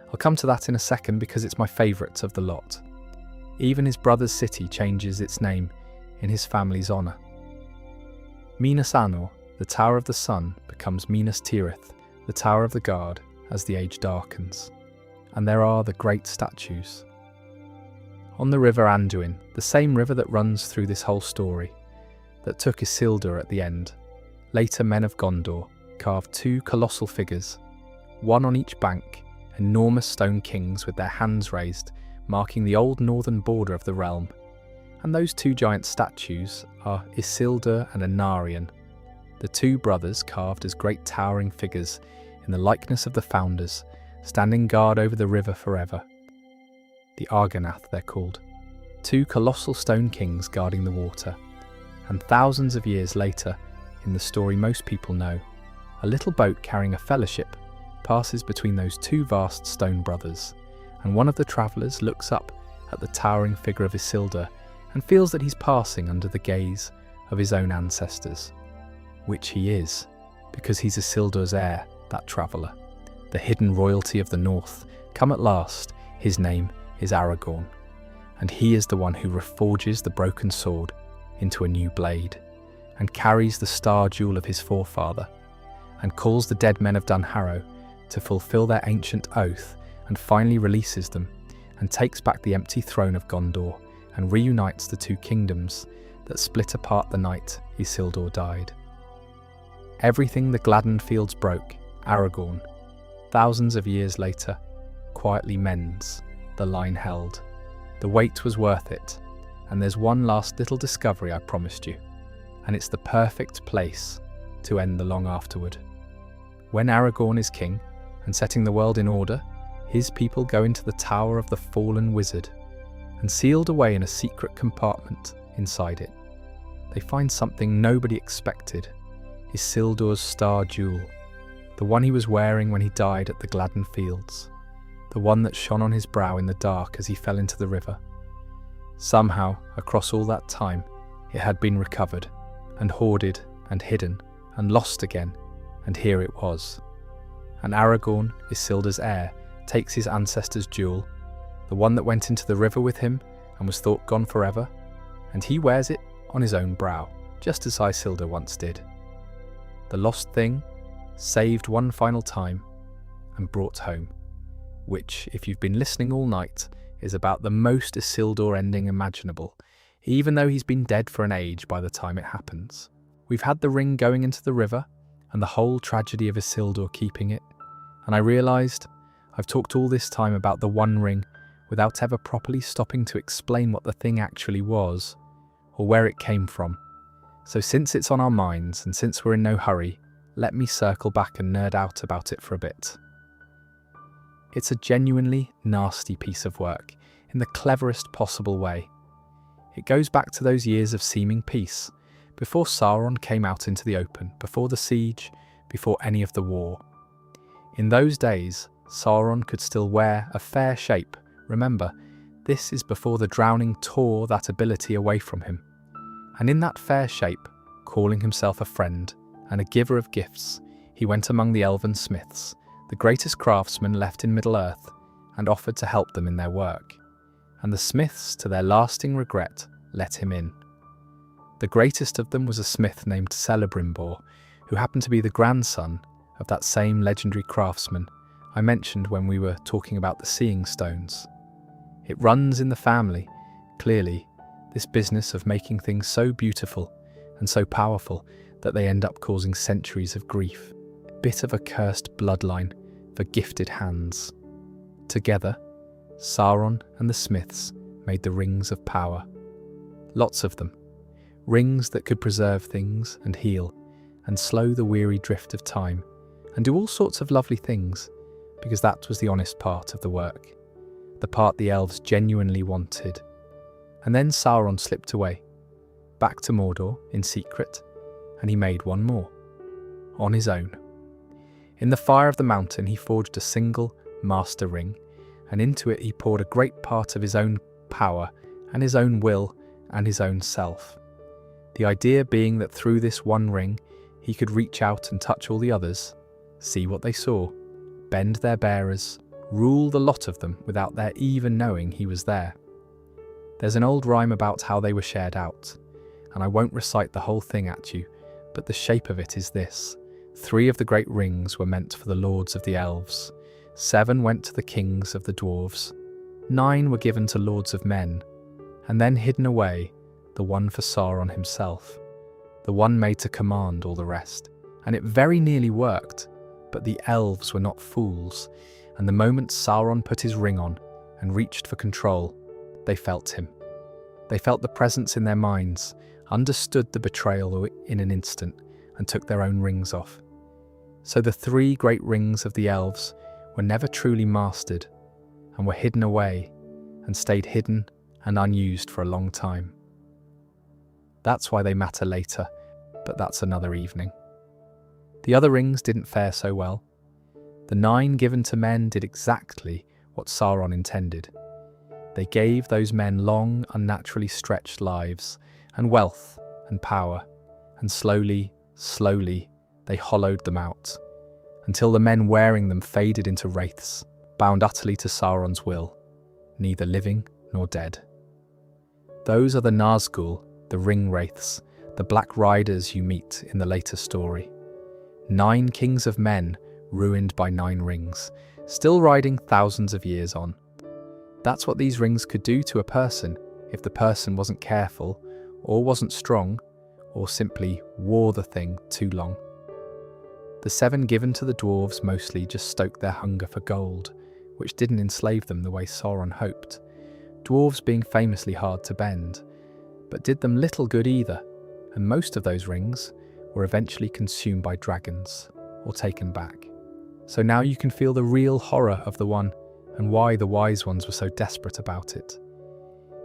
I'll come to that in a second because it's my favourite of the lot. Even his brother's city changes its name in his family's honour. Minas Anor, The Tower of the Sun becomes Minas Tirith, the Tower of the Guard, as the age darkens. And there are the great statues. On the river Anduin, the same river that runs through this whole story, that took Isildur at the end, later men of Gondor carved two colossal figures, one on each bank, enormous stone kings with their hands raised, marking the old northern border of the realm. And those two giant statues are Isildur and Anarion, the two brothers carved as great towering figures in the likeness of the founders, standing guard over the river forever. The Argonath, they're called. Two colossal stone kings guarding the water. And thousands of years later, in the story most people know, a little boat carrying a fellowship passes between those two vast stone brothers, and one of the travellers looks up at the towering figure of Isildur and feels that he's passing under the gaze of his own ancestors. Which he is, because he's Isildur's heir, that traveller. The hidden royalty of the north, come at last. His name is Aragorn, and he is the one who reforges the broken sword into a new blade, and carries the star jewel of his forefather, and calls the dead men of Dunharrow to fulfill their ancient oath, and finally releases them, and takes back the empty throne of Gondor, and reunites the two kingdoms that split apart the night Isildur died. Everything the gladdened fields broke, Aragorn, thousands of years later, quietly mends. The line held. The wait was worth it. And there's one last little discovery I promised you, and it's the perfect place to end the long afterward. When Aragorn is king and setting the world in order, his people go into the Tower of the Fallen Wizard, and sealed away in a secret compartment inside it, they find something nobody expected: Isildur's star jewel, the one he was wearing when he died at the Gladden Fields, the one that shone on his brow in the dark as he fell into the river. Somehow, across all that time, it had been recovered, and hoarded, and hidden, and lost again, and here it was. And Aragorn, Isildur's heir, takes his ancestor's jewel, the one that went into the river with him and was thought gone forever, and he wears it on his own brow, just as Isildur once did. The lost thing, saved one final time, and brought home. Which, if you've been listening all night, is about the most Isildur ending imaginable, even though he's been dead for an age by the time it happens. We've had the ring going into the river, and the whole tragedy of Isildur keeping it, and I realised I've talked all this time about the One Ring without ever properly stopping to explain what the thing actually was, or where it came from. So since it's on our minds, and since we're in no hurry, let me circle back and nerd out about it for a bit. It's a genuinely nasty piece of work, in the cleverest possible way. It goes back to those years of seeming peace, before Sauron came out into the open, before the siege, before any of the war. In those days, Sauron could still wear a fair shape. Remember, this is before the drowning tore that ability away from him. And in that fair shape, calling himself a friend and a giver of gifts, he went among the elven smiths, the greatest craftsmen left in Middle-earth, and offered to help them in their work. And the smiths, to their lasting regret, let him in. The greatest of them was a smith named Celebrimbor, who happened to be the grandson of that same legendary craftsman I mentioned when we were talking about the Seeing Stones. It runs in the family, clearly, this business of making things so beautiful and so powerful that they end up causing centuries of grief. Bit of a cursed bloodline for gifted hands. Together, Sauron and the smiths made the rings of power. Lots of them. Rings that could preserve things and heal and slow the weary drift of time and do all sorts of lovely things, because that was the honest part of the work, the part the elves genuinely wanted. And then Sauron slipped away, back to Mordor in secret, and he made one more, on his own. In the fire of the mountain he forged a single master ring, and into it he poured a great part of his own power and his own will and his own self. The idea being that through this one ring he could reach out and touch all the others, see what they saw, bend their bearers, rule the lot of them without their even knowing he was there. There's an old rhyme about how they were shared out, and I won't recite the whole thing at you, but the shape of it is this. 3 of the great rings were meant for the lords of the elves, 7 went to the kings of the dwarves, 9 were given to lords of men, and then hidden away, the one for Sauron himself, the one made to command all the rest. And it very nearly worked, but the elves were not fools, and the moment Sauron put his ring on and reached for control, they felt him. They felt the presence in their minds, understood the betrayal in an instant, and took their own rings off. So the 3 great rings of the elves were never truly mastered, and were hidden away, and stayed hidden and unused for a long time. That's why they matter later, but that's another evening. The other rings didn't fare so well. The 9 given to men did exactly what Sauron intended. They gave those men long, unnaturally stretched lives, and wealth, and power, and slowly, they hollowed them out, until the men wearing them faded into wraiths, bound utterly to Sauron's will, neither living nor dead. Those are the Nazgul, the ring wraiths, the black riders you meet in the later story. 9 kings of men ruined by 9 rings, still riding thousands of years on. That's what these rings could do to a person if the person wasn't careful, or wasn't strong, or simply wore the thing too long. The 7 given to the dwarves mostly just stoked their hunger for gold, which didn't enslave them the way Sauron hoped, dwarves being famously hard to bend, but did them little good either, and most of those rings were eventually consumed by dragons, or taken back. So now you can feel the real horror of the one, and why the wise ones were so desperate about it.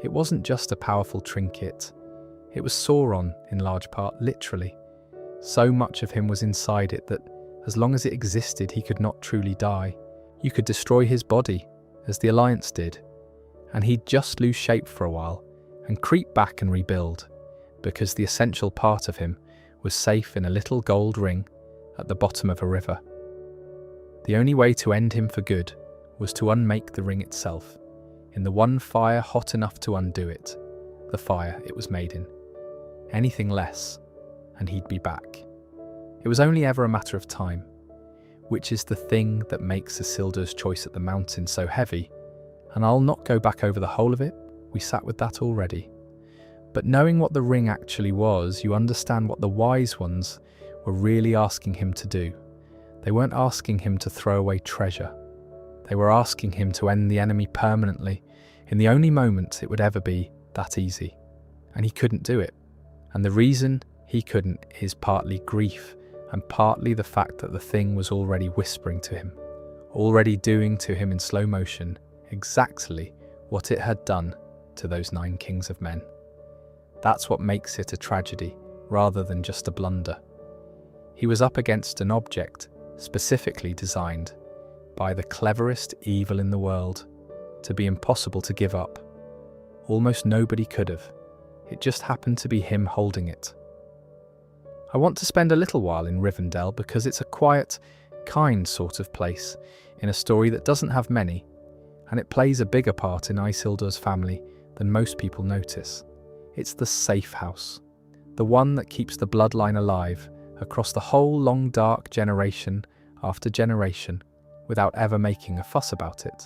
It wasn't just a powerful trinket, it was Sauron in large part, literally. So much of him was inside it that, as long as it existed, he could not truly die. You could destroy his body, as the Alliance did, and he'd just lose shape for a while, and creep back and rebuild, because the essential part of him was safe in a little gold ring at the bottom of a river. The only way to end him for good was to unmake the ring itself, in the one fire hot enough to undo it, the fire it was made in. Anything less, and he'd be back. It was only ever a matter of time, which is the thing that makes Isildur's choice at the mountain so heavy, and I'll not go back over the whole of it, we sat with that already. But knowing what the ring actually was, you understand what the wise ones were really asking him to do. They weren't asking him to throw away treasure. They were asking him to end the enemy permanently, in the only moment it would ever be that easy. And he couldn't do it. And the reason he couldn't is partly grief, and partly the fact that the thing was already whispering to him, already doing to him in slow motion exactly what it had done to those 9 kings of men. That's what makes it a tragedy, rather than just a blunder. He was up against an object specifically designed by the cleverest evil in the world to be impossible to give up. Almost nobody could have. It just happened to be him holding it. I want to spend a little while in Rivendell because it's a quiet, kind sort of place in a story that doesn't have many, and it plays a bigger part in Isildur's family than most people notice. It's the safe house, the one that keeps the bloodline alive across the whole long dark generation after generation without ever making a fuss about it.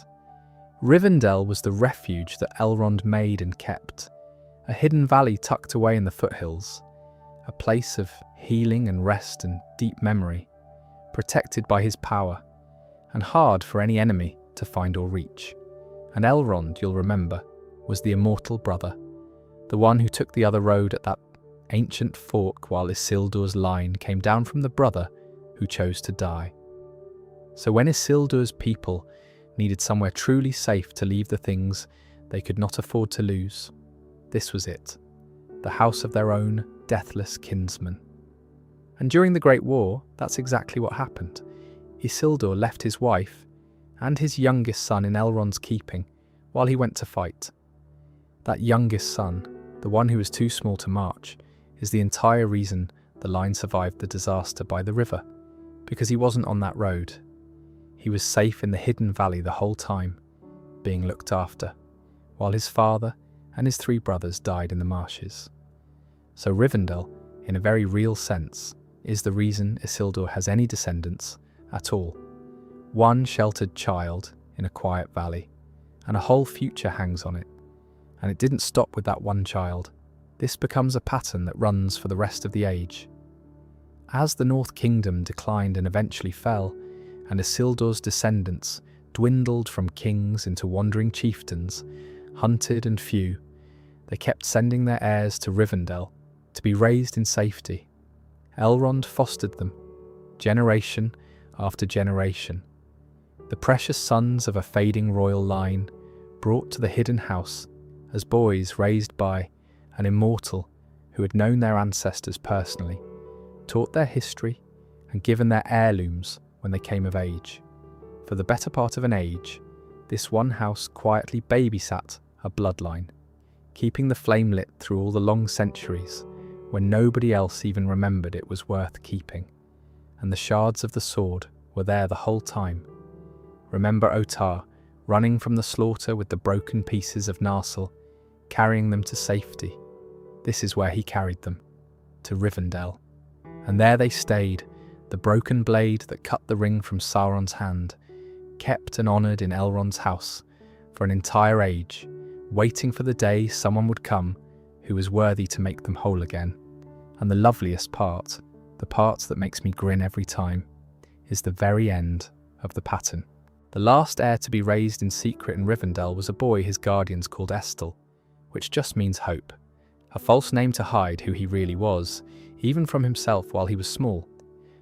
Rivendell was the refuge that Elrond made and kept, a hidden valley tucked away in the foothills, a place of healing and rest and deep memory, protected by his power, and hard for any enemy to find or reach. And Elrond, you'll remember, was the immortal brother, the one who took the other road at that ancient fork while Isildur's line came down from the brother who chose to die. So when Isildur's people needed somewhere truly safe to leave the things they could not afford to lose, this was it, the house of their own deathless kinsman. And during the Great War, that's exactly what happened. Isildur left his wife and his youngest son in Elrond's keeping while he went to fight. That youngest son, the one who was too small to march, is the entire reason the line survived the disaster by the river, because he wasn't on that road. He was safe in the hidden valley the whole time, being looked after, while his father and his 3 brothers died in the marshes. So Rivendell, in a very real sense, is the reason Isildur has any descendants at all. One sheltered child in a quiet valley, and a whole future hangs on it. And it didn't stop with that one child. This becomes a pattern that runs for the rest of the age. As the North Kingdom declined and eventually fell, and Isildur's descendants dwindled from kings into wandering chieftains, hunted and few, they kept sending their heirs to Rivendell to be raised in safety. Elrond fostered them, generation after generation. The precious sons of a fading royal line, brought to the hidden house as boys raised by an immortal who had known their ancestors personally, taught their history and given their heirlooms when they came of age. For the better part of an age, this one house quietly babysat a bloodline, keeping the flame lit through all the long centuries when nobody else even remembered it was worth keeping. And the shards of the sword were there the whole time. Remember Otar, running from the slaughter with the broken pieces of Narsil, carrying them to safety. This is where he carried them, to Rivendell. And there they stayed, the broken blade that cut the ring from Sauron's hand, kept and honoured in Elrond's house for an entire age, waiting for the day someone would come who was worthy to make them whole again. And the loveliest part, the part that makes me grin every time, is the very end of the pattern. The last heir to be raised in secret in Rivendell was a boy his guardians called Estel, which just means hope, a false name to hide who he really was, even from himself while he was small,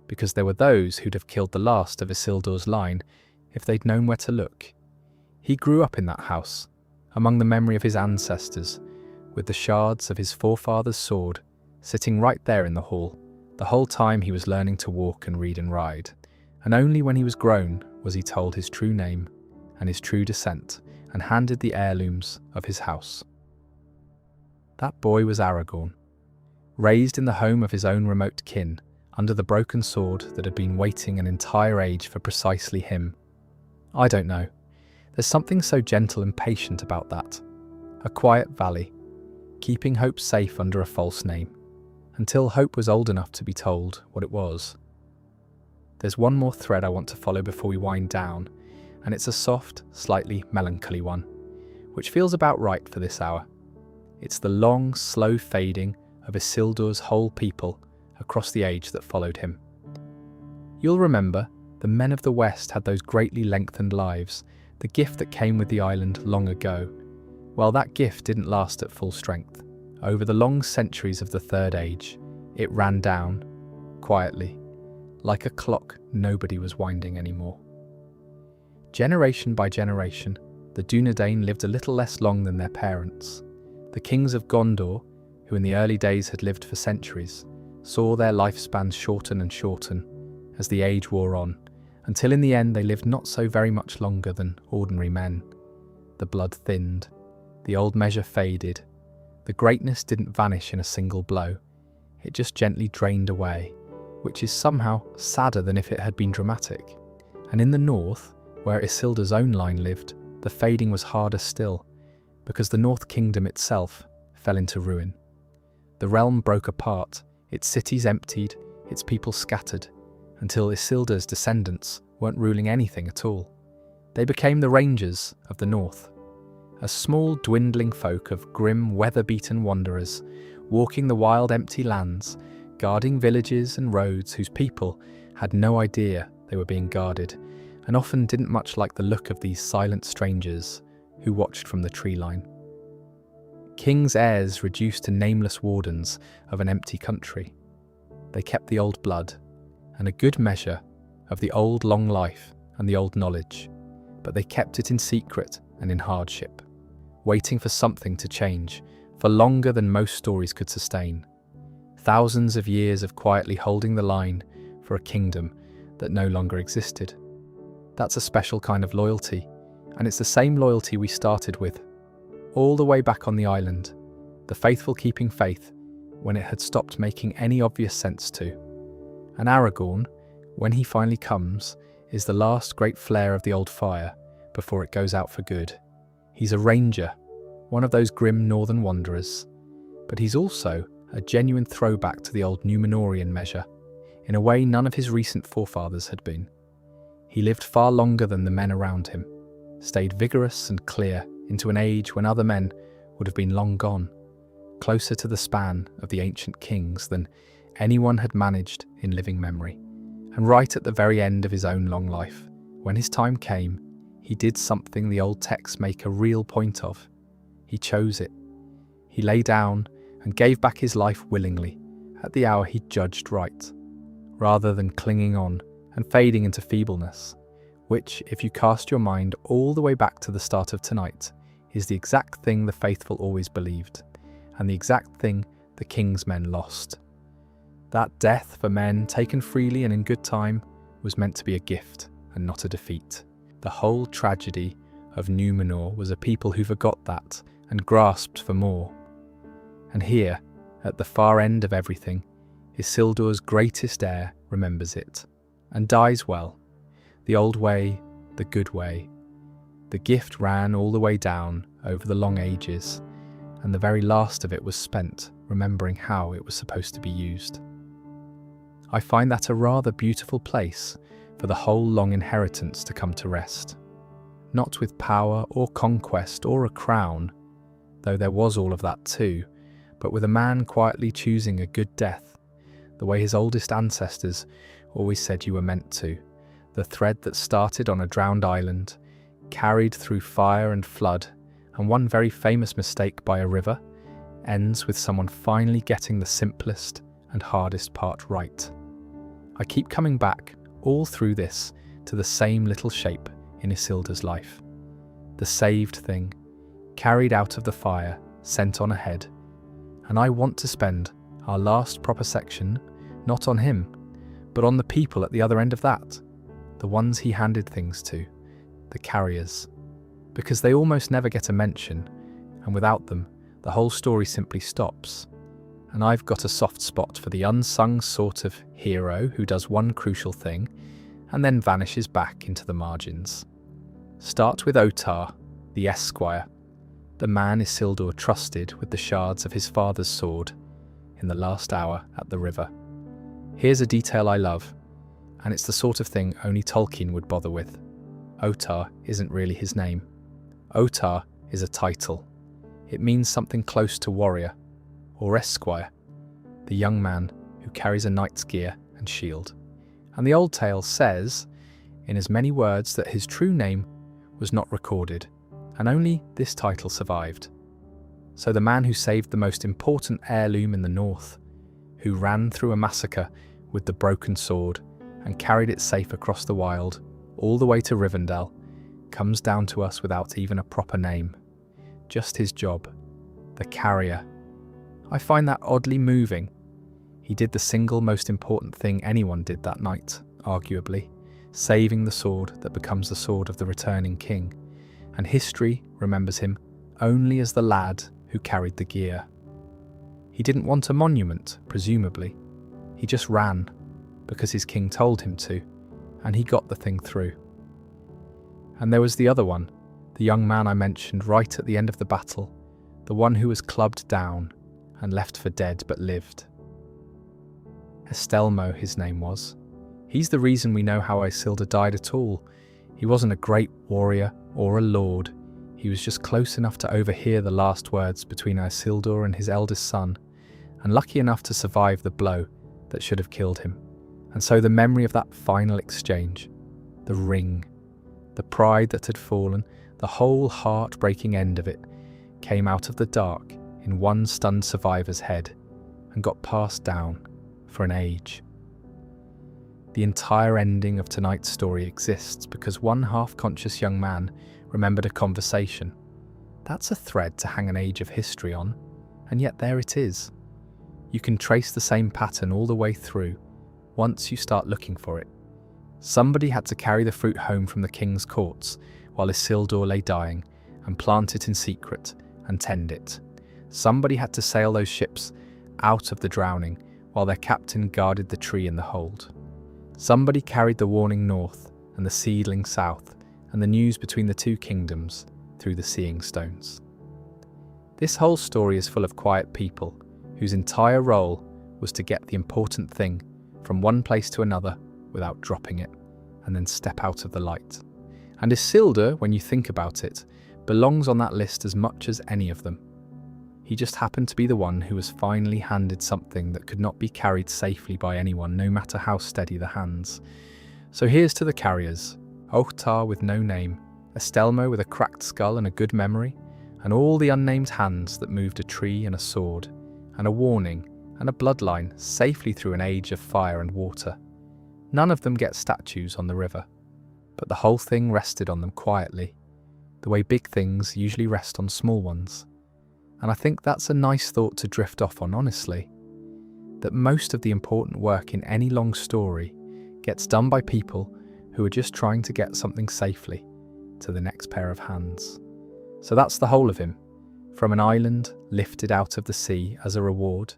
because there were those who'd have killed the last of Isildur's line if they'd known where to look. He grew up in that house, among the memory of his ancestors, with the shards of his forefather's sword sitting right there in the hall, the whole time he was learning to walk and read and ride. And only when he was grown was he told his true name and his true descent, and handed the heirlooms of his house. That boy was Aragorn, raised in the home of his own remote kin, under the broken sword that had been waiting an entire age for precisely him. I don't know. There's something so gentle and patient about that. A quiet valley, keeping hope safe under a false name, until hope was old enough to be told what it was. There's one more thread I want to follow before we wind down, and it's a soft, slightly melancholy one, which feels about right for this hour. It's the long, slow fading of Isildur's whole people across the age that followed him. You'll remember, the men of the West had those greatly lengthened lives, the gift that came with the island long ago. Well, that gift didn't last at full strength. Over the long centuries of the Third Age, it ran down, quietly, like a clock nobody was winding anymore. Generation by generation, the Dunedain lived a little less long than their parents. The kings of Gondor, who in the early days had lived for centuries, saw their lifespans shorten and shorten as the age wore on, until in the end they lived not so very much longer than ordinary men. The blood thinned, the old measure faded, the greatness didn't vanish in a single blow, it just gently drained away, which is somehow sadder than if it had been dramatic. And in the north, where Isildur's own line lived, the fading was harder still, because the North Kingdom itself fell into ruin. The realm broke apart, its cities emptied, its people scattered, until Isildur's descendants weren't ruling anything at all. They became the Rangers of the North, a small dwindling folk of grim, weather-beaten wanderers, walking the wild empty lands, guarding villages and roads whose people had no idea they were being guarded, and often didn't much like the look of these silent strangers who watched from the tree line. King's heirs reduced to nameless wardens of an empty country. They kept the old blood, and a good measure of the old long life and the old knowledge, but they kept it in secret and in hardship, waiting for something to change, for longer than most stories could sustain. Thousands of years of quietly holding the line for a kingdom that no longer existed. That's a special kind of loyalty, and it's the same loyalty we started with, all the way back on the island, the faithful keeping faith when it had stopped making any obvious sense to. And Aragorn, when he finally comes, is the last great flare of the old fire before it goes out for good. He's a ranger, one of those grim northern wanderers, but he's also a genuine throwback to the old Númenórean measure, in a way none of his recent forefathers had been. He lived far longer than the men around him, stayed vigorous and clear into an age when other men would have been long gone, closer to the span of the ancient kings than anyone had managed in living memory. And right at the very end of his own long life, when his time came, he did something the old texts make a real point of. He chose it. He lay down and gave back his life willingly at the hour he judged right, rather than clinging on and fading into feebleness, which, if you cast your mind all the way back to the start of tonight, is the exact thing the faithful always believed, and the exact thing the king's men lost. That death for men taken freely and in good time was meant to be a gift and not a defeat. The whole tragedy of Númenor was a people who forgot that and grasped for more. And here, at the far end of everything, Isildur's greatest heir remembers it, and dies well. The old way, the good way. The gift ran all the way down over the long ages, and the very last of it was spent remembering how it was supposed to be used. I find that a rather beautiful place for the whole long inheritance to come to rest. Not with power or conquest or a crown, though there was all of that too, but with a man quietly choosing a good death, the way his oldest ancestors always said you were meant to, the thread that started on a drowned island, carried through fire and flood, and one very famous mistake by a river, ends with someone finally getting the simplest and hardest part right. I keep coming back, all through this, to the same little shape in Isildur's life. The saved thing, carried out of the fire, sent on ahead. And I want to spend our last proper section not on him, but on the people at the other end of that, the ones he handed things to, the carriers, because they almost never get a mention, and without them, the whole story simply stops. And I've got a soft spot for the unsung sort of hero who does one crucial thing and then vanishes back into the margins. Start with Otar, the Esquire, the man Isildur trusted with the shards of his father's sword in the last hour at the river. Here's a detail I love, and it's the sort of thing only Tolkien would bother with. Otar isn't really his name. Otar is a title. It means something close to warrior, or esquire, the young man who carries a knight's gear and shield. And the old tale says, in as many words, that his true name was not recorded, and only this title survived. So the man who saved the most important heirloom in the north, who ran through a massacre with the broken sword and carried it safe across the wild, all the way to Rivendell, comes down to us without even a proper name. Just his job, the carrier. I find that oddly moving. He did the single most important thing anyone did that night, arguably, saving the sword that becomes the sword of the returning king, and history remembers him only as the lad who carried the gear. He didn't want a monument, presumably. He just ran, because his king told him to, and he got the thing through. And there was the other one, the young man I mentioned right at the end of the battle, the one who was clubbed down and left for dead but lived. Estelmo, his name was. He's the reason we know how Isildur died at all. He wasn't a great warrior or a lord. He was just close enough to overhear the last words between Isildur and his eldest son, and lucky enough to survive the blow that should have killed him. And so the memory of that final exchange, the ring, the pride that had fallen, the whole heart-breaking end of it, came out of the dark in one stunned survivor's head and got passed down for an age. The entire ending of tonight's story exists because one half-conscious young man remembered a conversation. That's a thread to hang an age of history on, and yet there it is. You can trace the same pattern all the way through, once you start looking for it. Somebody had to carry the fruit home from the king's courts while Isildur lay dying, and plant it in secret and tend it. Somebody had to sail those ships out of the drowning while their captain guarded the tree in the hold. Somebody carried the warning north and the seedling south and the news between the two kingdoms through the seeing stones. This whole story is full of quiet people whose entire role was to get the important thing from one place to another without dropping it, and then step out of the light. And Isildur, when you think about it, belongs on that list as much as any of them. He just happened to be the one who was finally handed something that could not be carried safely by anyone, no matter how steady the hands. So here's to the carriers: Ohtar with no name, Estelmo with a cracked skull and a good memory, and all the unnamed hands that moved a tree and a sword, and a warning, and a bloodline safely through an age of fire and water. None of them get statues on the river, but the whole thing rested on them quietly, the way big things usually rest on small ones. And I think that's a nice thought to drift off on, honestly, that most of the important work in any long story gets done by people who are just trying to get something safely to the next pair of hands. So that's the whole of him, from an island lifted out of the sea as a reward,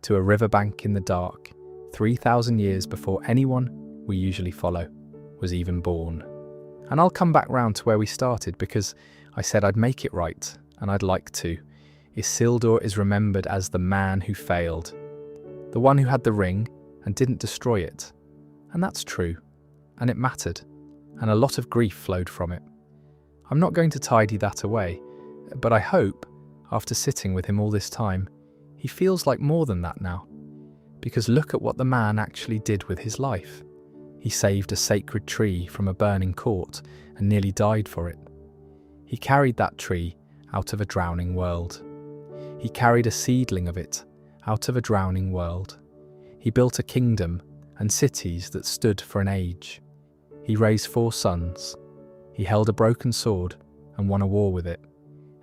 to a riverbank in the dark, 3,000 years before anyone we usually follow was even born. And I'll come back round to where we started, because I said I'd make it right, and I'd like to. Isildur is remembered as the man who failed, the one who had the ring and didn't destroy it. And that's true, and it mattered, and a lot of grief flowed from it. I'm not going to tidy that away, but I hope, after sitting with him all this time, he feels like more than that now. Because look at what the man actually did with his life. He saved a sacred tree from a burning court and nearly died for it. He carried that tree out of a drowning world. He carried a seedling of it out of a drowning world. He built a kingdom and cities that stood for an age. He raised 4 sons. He held a broken sword and won a war with it.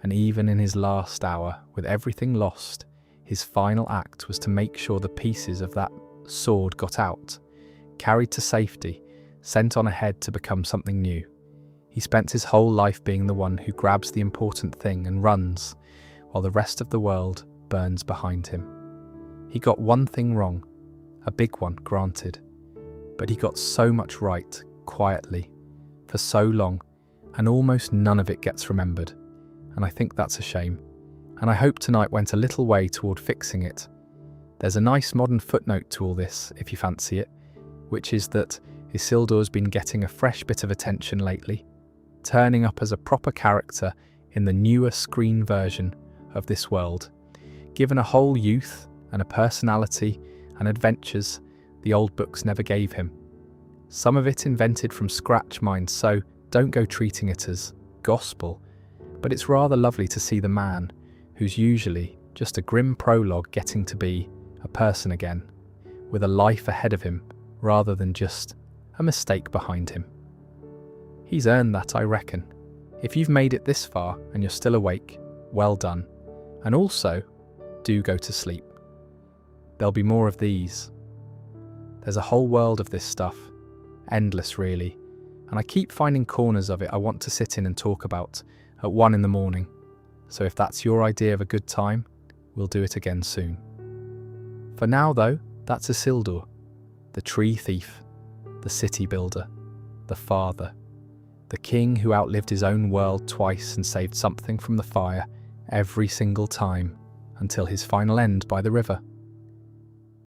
And even in his last hour, with everything lost, his final act was to make sure the pieces of that sword got out, carried to safety, sent on ahead to become something new. He spent his whole life being the one who grabs the important thing and runs, while the rest of the world burns behind him. He got one thing wrong, a big one, granted, but he got so much right, quietly, for so long, and almost none of it gets remembered, and I think that's a shame. And I hope tonight went a little way toward fixing it. There's a nice modern footnote to all this, if you fancy it, which is that Isildur's been getting a fresh bit of attention lately, turning up as a proper character in the newer screen version of this world, given a whole youth and a personality and adventures the old books never gave him. Some of it invented from scratch, mind, so don't go treating it as gospel, but it's rather lovely to see the man, who's usually just a grim prologue, getting to be a person again, with a life ahead of him rather than just a mistake behind him. He's earned that, I reckon. If you've made it this far and you're still awake, well done. And also, do go to sleep. There'll be more of these. There's a whole world of this stuff, endless really, and I keep finding corners of it I want to sit in and talk about at 1 in the morning. So if that's your idea of a good time, we'll do it again soon. For now though, that's Isildur, the tree thief, the city builder, the father, the king who outlived his own world twice and saved something from the fire every single time until his final end by the river.